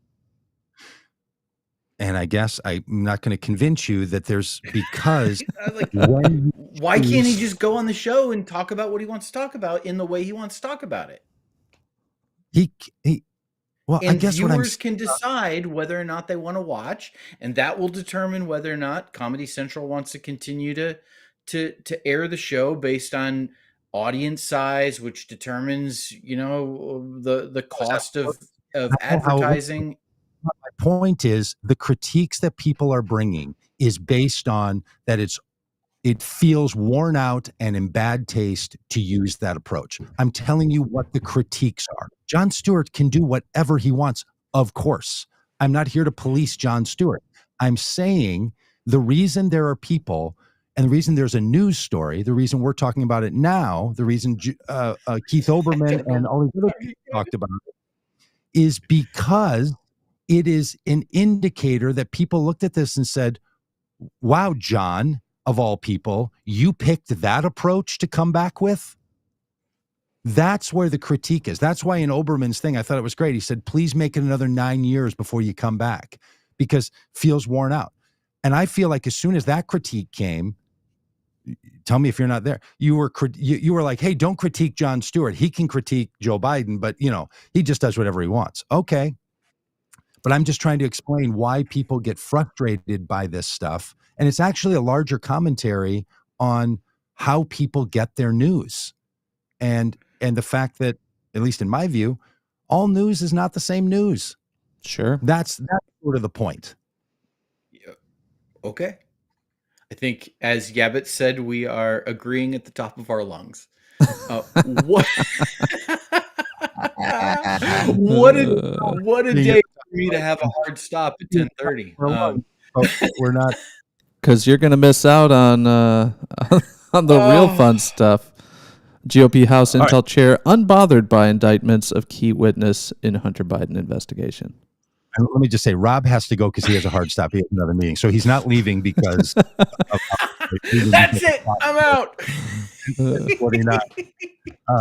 And I guess I'm not going to convince you that there's because like, why can't he just go on the show and talk about what he wants to talk about in the way he wants to talk about it? Well, and I guess viewers can decide whether or not they want to watch, and that will determine whether or not Comedy Central wants to continue to air the show based on audience size, which determines, the cost of advertising. My point is the critiques that people are bringing is based on that it feels worn out and in bad taste to use that approach. I'm telling you what the critiques are. Jon Stewart can do whatever he wants, of course. I'm not here to police Jon Stewart. I'm saying the reason there are people and the reason there's a news story, the reason we're talking about it now, the reason Keith Olbermann and all these other people talked about it is because it is an indicator that people looked at this and said, wow, Jon, of all people, you picked that approach to come back with? That's where the critique is. That's why in Olbermann's thing, I thought it was great. He said, please make it another 9 years before you come back because feels worn out. And I feel like as soon as that critique came, tell me if you're not there, you were like, hey, don't critique Jon Stewart. He can critique Joe Biden, but he just does whatever he wants. Okay. But I'm just trying to explain why people get frustrated by this stuff. And it's actually a larger commentary on how people get their news. And the fact that, at least in my view, all news is not the same news. Sure. That's sort of the point. Yeah. Okay. I think, as Yabbit said, we are agreeing at the top of our lungs. What? What a day for me to have a hard stop at 10:30. We're not, because you're going to miss out on the real fun stuff. GOP House Intel Chair unbothered by indictments of key witness in Hunter Biden investigation. And let me just say, Rob has to go because he has a hard stop. He has another meeting, so he's not leaving because. That's it. I'm out. 49.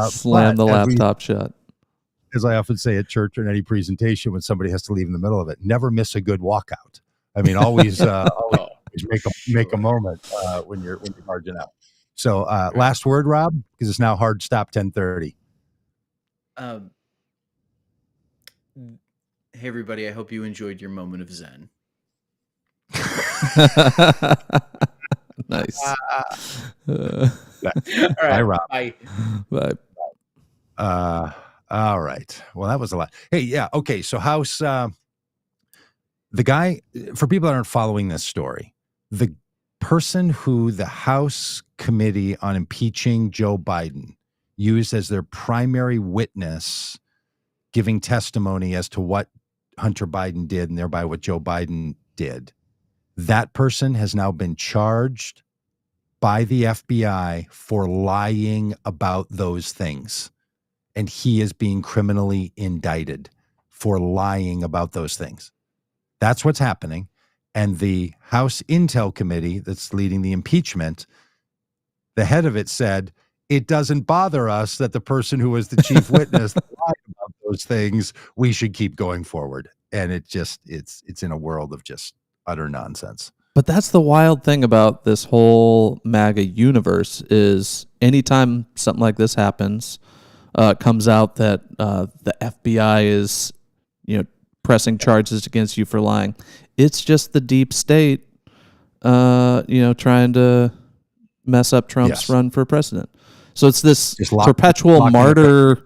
Slam the laptop shut. As I often say at church or in any presentation, when somebody has to leave in the middle of it, never miss a good walkout. I mean, always make a moment when you're margin out. So, last word, Rob, because it's now hard stop 10:30. Hey, everybody, I hope you enjoyed your moment of zen. Nice. All right, bye, Rob. Bye. Bye. All right. Well, that was a lot. Hey, yeah. Okay. So House, the guy, for people that aren't following this story, the person who the House Committee on Impeaching Joe Biden used as their primary witness giving testimony as to what Hunter Biden did and thereby what Joe Biden did, that person has now been charged by the FBI for lying about those things. And he is being criminally indicted for lying about those things. That's what's happening. And the House Intel Committee that's leading the impeachment, the head of it said, it doesn't bother us that the person who was the chief witness lied about those things. We should keep going forward. And it's in a world of just utter nonsense. But that's the wild thing about this whole MAGA universe is anytime something like this happens, comes out that the FBI is, pressing charges against you for lying. It's just the deep state, trying to mess up Trump's run for president. So it's this perpetual martyr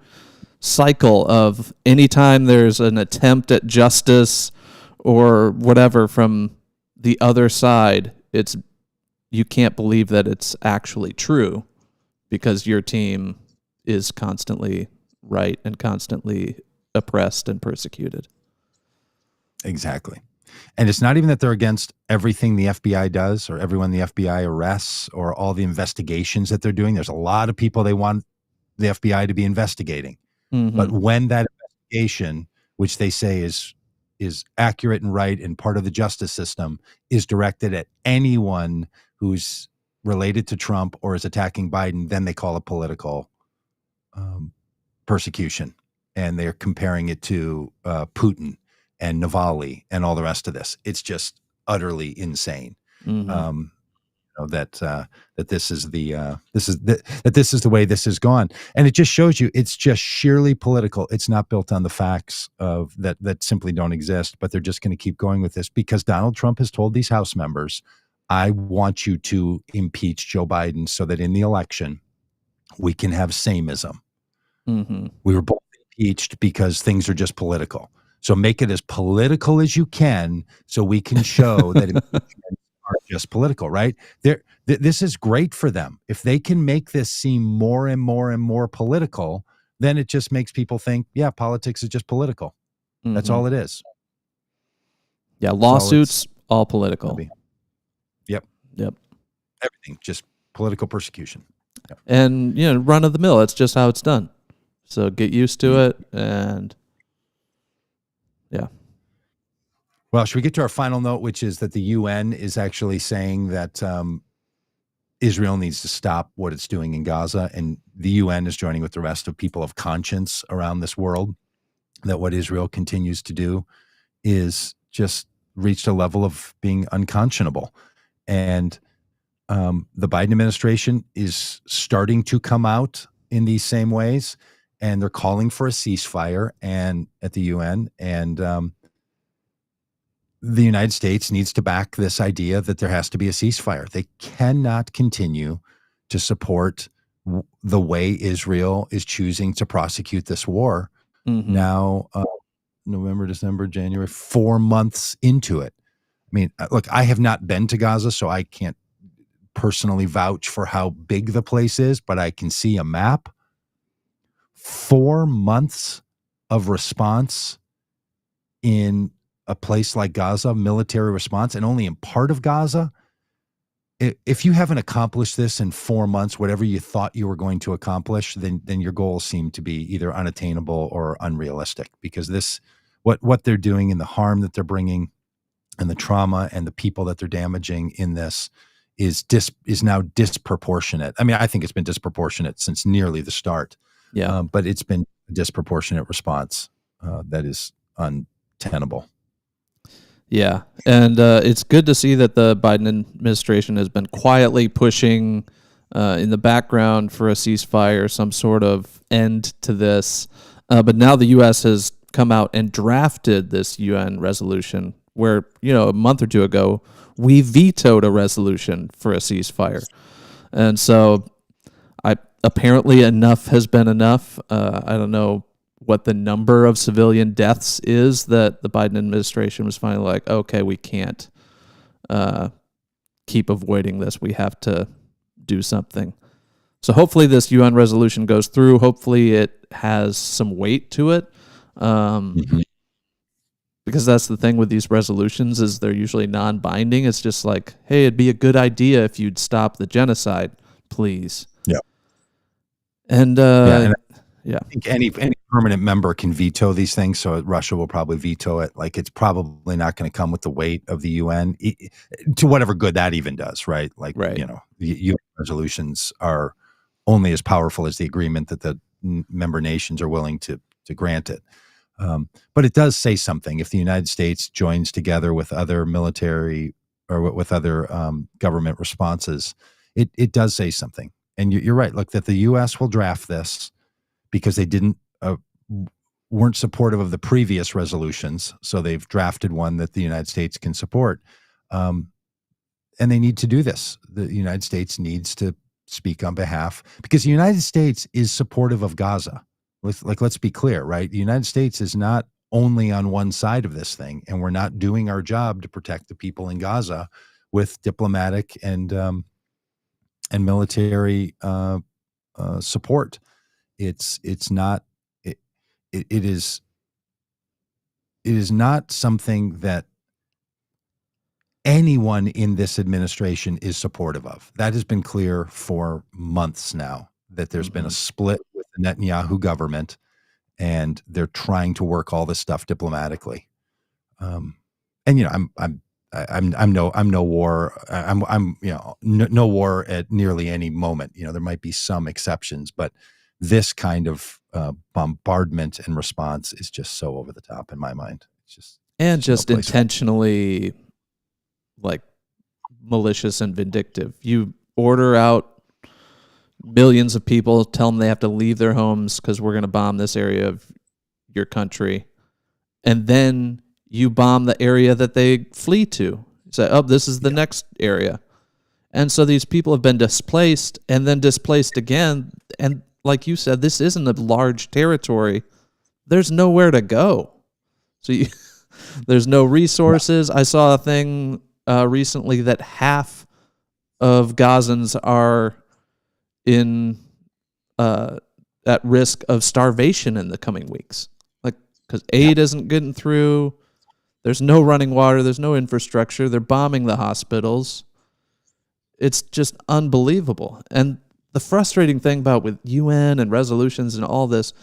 cycle of anytime there's an attempt at justice or whatever from the other side, you can't believe that it's actually true because your team is constantly right and constantly oppressed and persecuted. Exactly. And it's not even that they're against everything the FBI does or everyone the FBI arrests or all the investigations that they're doing. There's a lot of people they want the FBI to be investigating. Mm-hmm. But when that investigation, which they say is accurate and right and part of the justice system, is directed at anyone who's related to Trump or is attacking Biden, then they call it political persecution. And they're comparing it to Putin and Navalny and all the rest of this. It's just utterly insane. Mm-hmm. That this is the way this has gone, and it just shows you it's just sheerly political. It's not built on the facts of that simply don't exist. But they're just going to keep going with this because Donald Trump has told these House members, "I want you to impeach Joe Biden so that in the election we can have samenism." Mm-hmm. We were both impeached because things are just political. So make it as political as you can so we can show that impeachment are just political, right? This is great for them. If they can make this seem more and more and more political, then it just makes people think, yeah, politics is just political. Mm-hmm. That's all it is. Yeah, lawsuits, all political. Yep. Everything, just political persecution. Yep. And, run of the mill, it's just how it's done. So get used to it and... Yeah. Well, should we get to our final note, which is that the UN is actually saying that Israel needs to stop what it's doing in Gaza, and the UN is joining with the rest of people of conscience around this world that what Israel continues to do is just reached a level of being unconscionable. And the Biden administration is starting to come out in these same ways. And they're calling for a ceasefire and at the UN, and the United States needs to back this idea that there has to be a ceasefire. They cannot continue to support the way Israel is choosing to prosecute this war. Mm-hmm. Now, November, December, January, 4 months into it. I mean, look, I have not been to Gaza, so I can't personally vouch for how big the place is, but I can see a map. 4 months of response in a place like Gaza, military response, and only in part of Gaza. If you haven't accomplished this in 4 months, whatever you thought you were going to accomplish, then your goals seem to be either unattainable or unrealistic, because what they're doing and the harm that they're bringing and the trauma and the people that they're damaging in this is now disproportionate. I mean, I think it's been disproportionate since nearly the start. Yeah, but it's been a disproportionate response that is untenable. Yeah, and it's good to see that the Biden administration has been quietly pushing in the background for a ceasefire, some sort of end to this. But now the U.S. has come out and drafted this UN resolution where, a month or two ago, we vetoed a resolution for a ceasefire. And so apparently enough has been enough. I don't know what the number of civilian deaths is that the Biden administration was finally like, okay, we can't keep avoiding this. We have to do something. So hopefully this UN resolution goes through. Hopefully it has some weight to it. Because that's the thing with these resolutions is they're usually non-binding. It's just like, hey, it'd be a good idea if you'd stop the genocide, please. Yeah. And I think any permanent member can veto these things, so Russia will probably veto it. Like, it's probably not going to come with the weight of the UN, to whatever good that even does, right? Like, Right. the UN resolutions are only as powerful as the agreement that the member nations are willing to grant it. But it does say something if the United States joins together with other military or with other government responses. It does say something, and you're right. Look, that the U.S. will draft this because they weren't supportive of the previous resolutions, so they've drafted one that the United States can support, and they need to do this. The United States needs to speak on behalf, because the United States is supportive of Gaza. Let's be clear, right? The United States is not only on one side of this thing, and we're not doing our job to protect the people in Gaza with diplomatic and military support. It's not. It is not something that anyone in this administration is supportive of. That has been clear for months now, that there's been a split with the Netanyahu government, and they're trying to work all this stuff diplomatically. And I'm no war. I'm no war at nearly any moment. There might be some exceptions, but this kind of bombardment and response is just so over the top in my mind. It's just intentionally like malicious and vindictive. You order out millions of people, tell them they have to leave their homes because we're going to bomb this area of your country, and then you bomb the area that they flee to. You say, oh, this is the next area. And so these people have been displaced and then displaced again. And like you said, this isn't a large territory. There's nowhere to go. So there's no resources. I saw a thing recently that half of Gazans are at risk of starvation in the coming weeks. Like, because aid isn't getting through. There's no running water. There's no infrastructure. They're bombing the hospitals. It's just unbelievable. And the frustrating thing about with UN and resolutions and all this,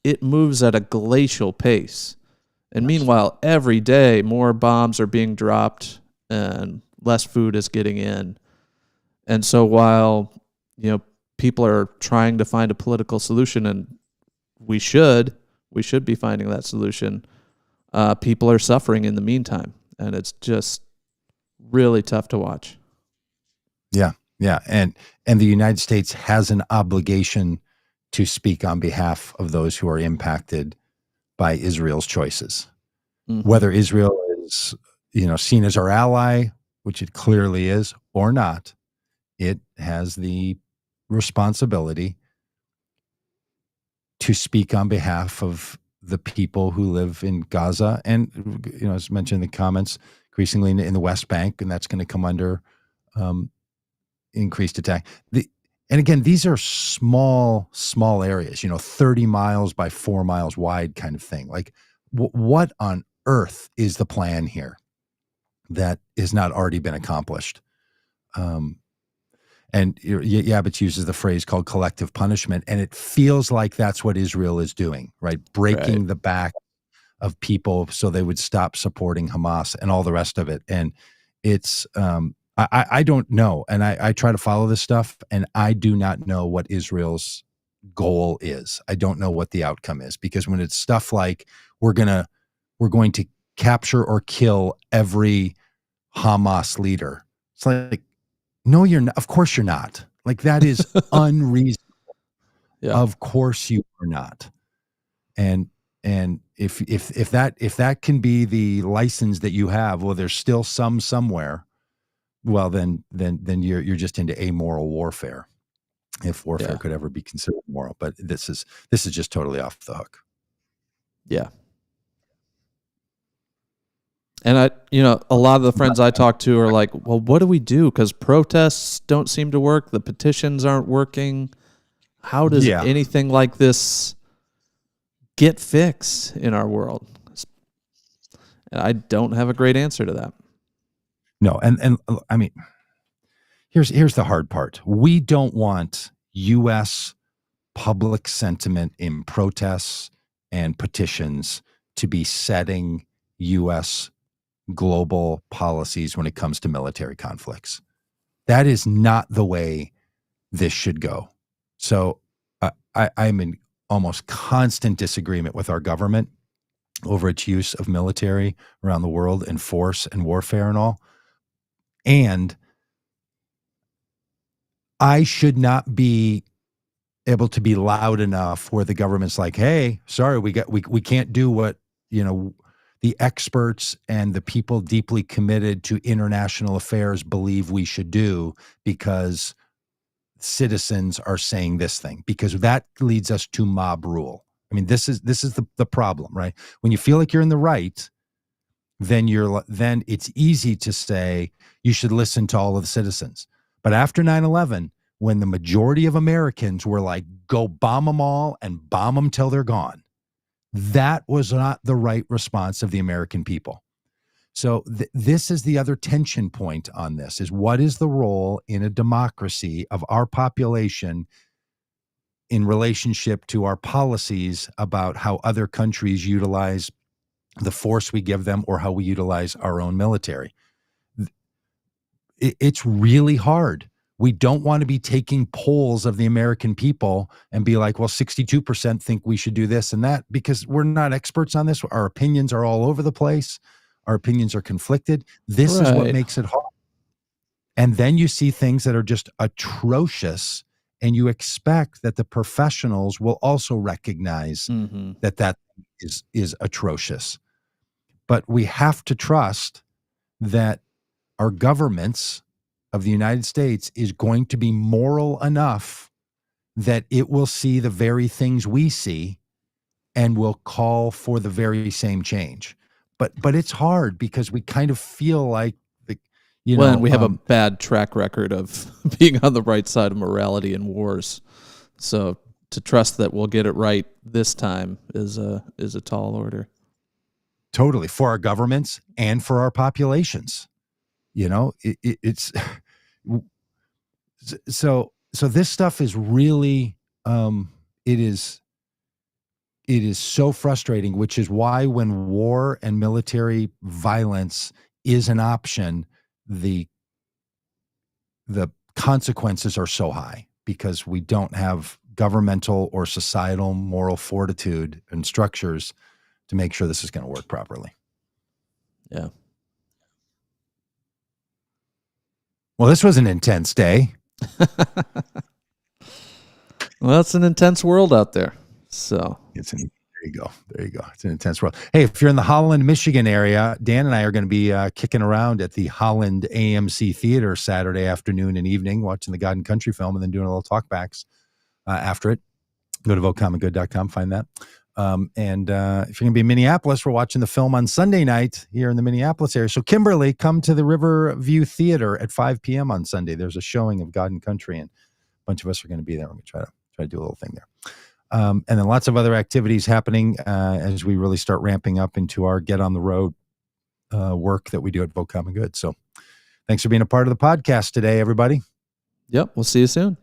it moves at a glacial pace. And meanwhile, every day more bombs are being dropped and less food is getting in. And so while, people are trying to find a political solution, and we should be finding that solution, people are suffering in the meantime, and it's just really tough to watch. Yeah, and the United States has an obligation to speak on behalf of those who are impacted by Israel's choices. Mm-hmm. Whether Israel is, seen as our ally, which it clearly is, or not, it has the responsibility to speak on behalf of the people who live in Gaza, and as mentioned in the comments, increasingly in the West Bank, and that's going to come under increased attack. And again, these are small areas, 30 miles by 4 miles wide kind of thing. Like, what on earth is the plan here that has not already been accomplished? And Yabbits uses the phrase called collective punishment, and it feels like that's what Israel is doing, right? Breaking the back of people so they would stop supporting Hamas and all the rest of it. And it's I don't know, and I try to follow this stuff, and I do not know what Israel's goal is. I don't know what the outcome is, because when it's stuff like we're going to capture or kill every Hamas leader, it's like, no, you're not. Of course you're not. Like, that is unreasonable. Yeah. Of course you are not. And if that can be the license that you have, well, there's still some somewhere. Well, then you're just into amoral warfare, if warfare could ever be considered moral. But this is just totally off the hook. Yeah. And a lot of the friends I talk to are like, well, what do we do? Because protests don't seem to work. The petitions aren't working. How does anything like this get fixed in our world? And I don't have a great answer to that. No, and I mean, here's the hard part. We don't want U.S. public sentiment in protests and petitions to be setting U.S. global policies when it comes to military conflicts. That is not the way this should go. So I'm in almost constant disagreement with our government over its use of military around the world and force and warfare and all. And I should not be able to be loud enough where the government's like, hey, sorry, we can't do what, the experts and the people deeply committed to international affairs believe we should do because citizens are saying this thing, because that leads us to mob rule. I mean, this is the problem, right? When you feel like you're in the right, then it's easy to say you should listen to all of the citizens. But after 9/11, when the majority of Americans were like, go bomb them all and bomb them till they're gone, that was not the right response of the American people. So this is the other tension point on this, is what is the role in a democracy of our population in relationship to our policies about how other countries utilize the force we give them or how we utilize our own military. It's really hard. We don't want to be taking polls of the American people and be like, well, 62% think we should do this and that, because we're not experts on this. Our opinions are all over the place. Our opinions are conflicted. This is what makes it hard. And then you see things that are just atrocious, and you expect that the professionals will also recognize that is atrocious. But we have to trust that our governments of the United States is going to be moral enough that it will see the very things we see and will call for the very same change. But it's hard because we kind of feel like, and we have a bad track record of being on the right side of morality in wars. So to trust that we'll get it right this time is a tall order. Totally, for our governments and for our populations. It's so this stuff is really it is so frustrating, which is why when war and military violence is an option, the consequences are so high, because we don't have governmental or societal moral fortitude and structures to make sure this is going to work properly. Yeah. Well, this was an intense day. Well, it's an intense world out there. So there you go. It's an intense world. Hey, if you're in the Holland, Michigan area, Dan and I are going to be kicking around at the Holland AMC Theater Saturday afternoon and evening, watching the God and Country film, and then doing a little talkbacks after it. Go to voteCommonGood.com, find that. And if you're going to be in Minneapolis, we're watching the film on Sunday night here in the Minneapolis area. So Kimberly, come to the Riverview Theater at 5 p.m. on Sunday. There's a showing of God and Country, and a bunch of us are going to be there. We're going to try to do a little thing there. And then lots of other activities happening as we really start ramping up into our Get on the Road work that we do at Vote Common Good. So thanks for being a part of the podcast today, everybody. Yep. We'll see you soon.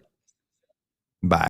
Bye.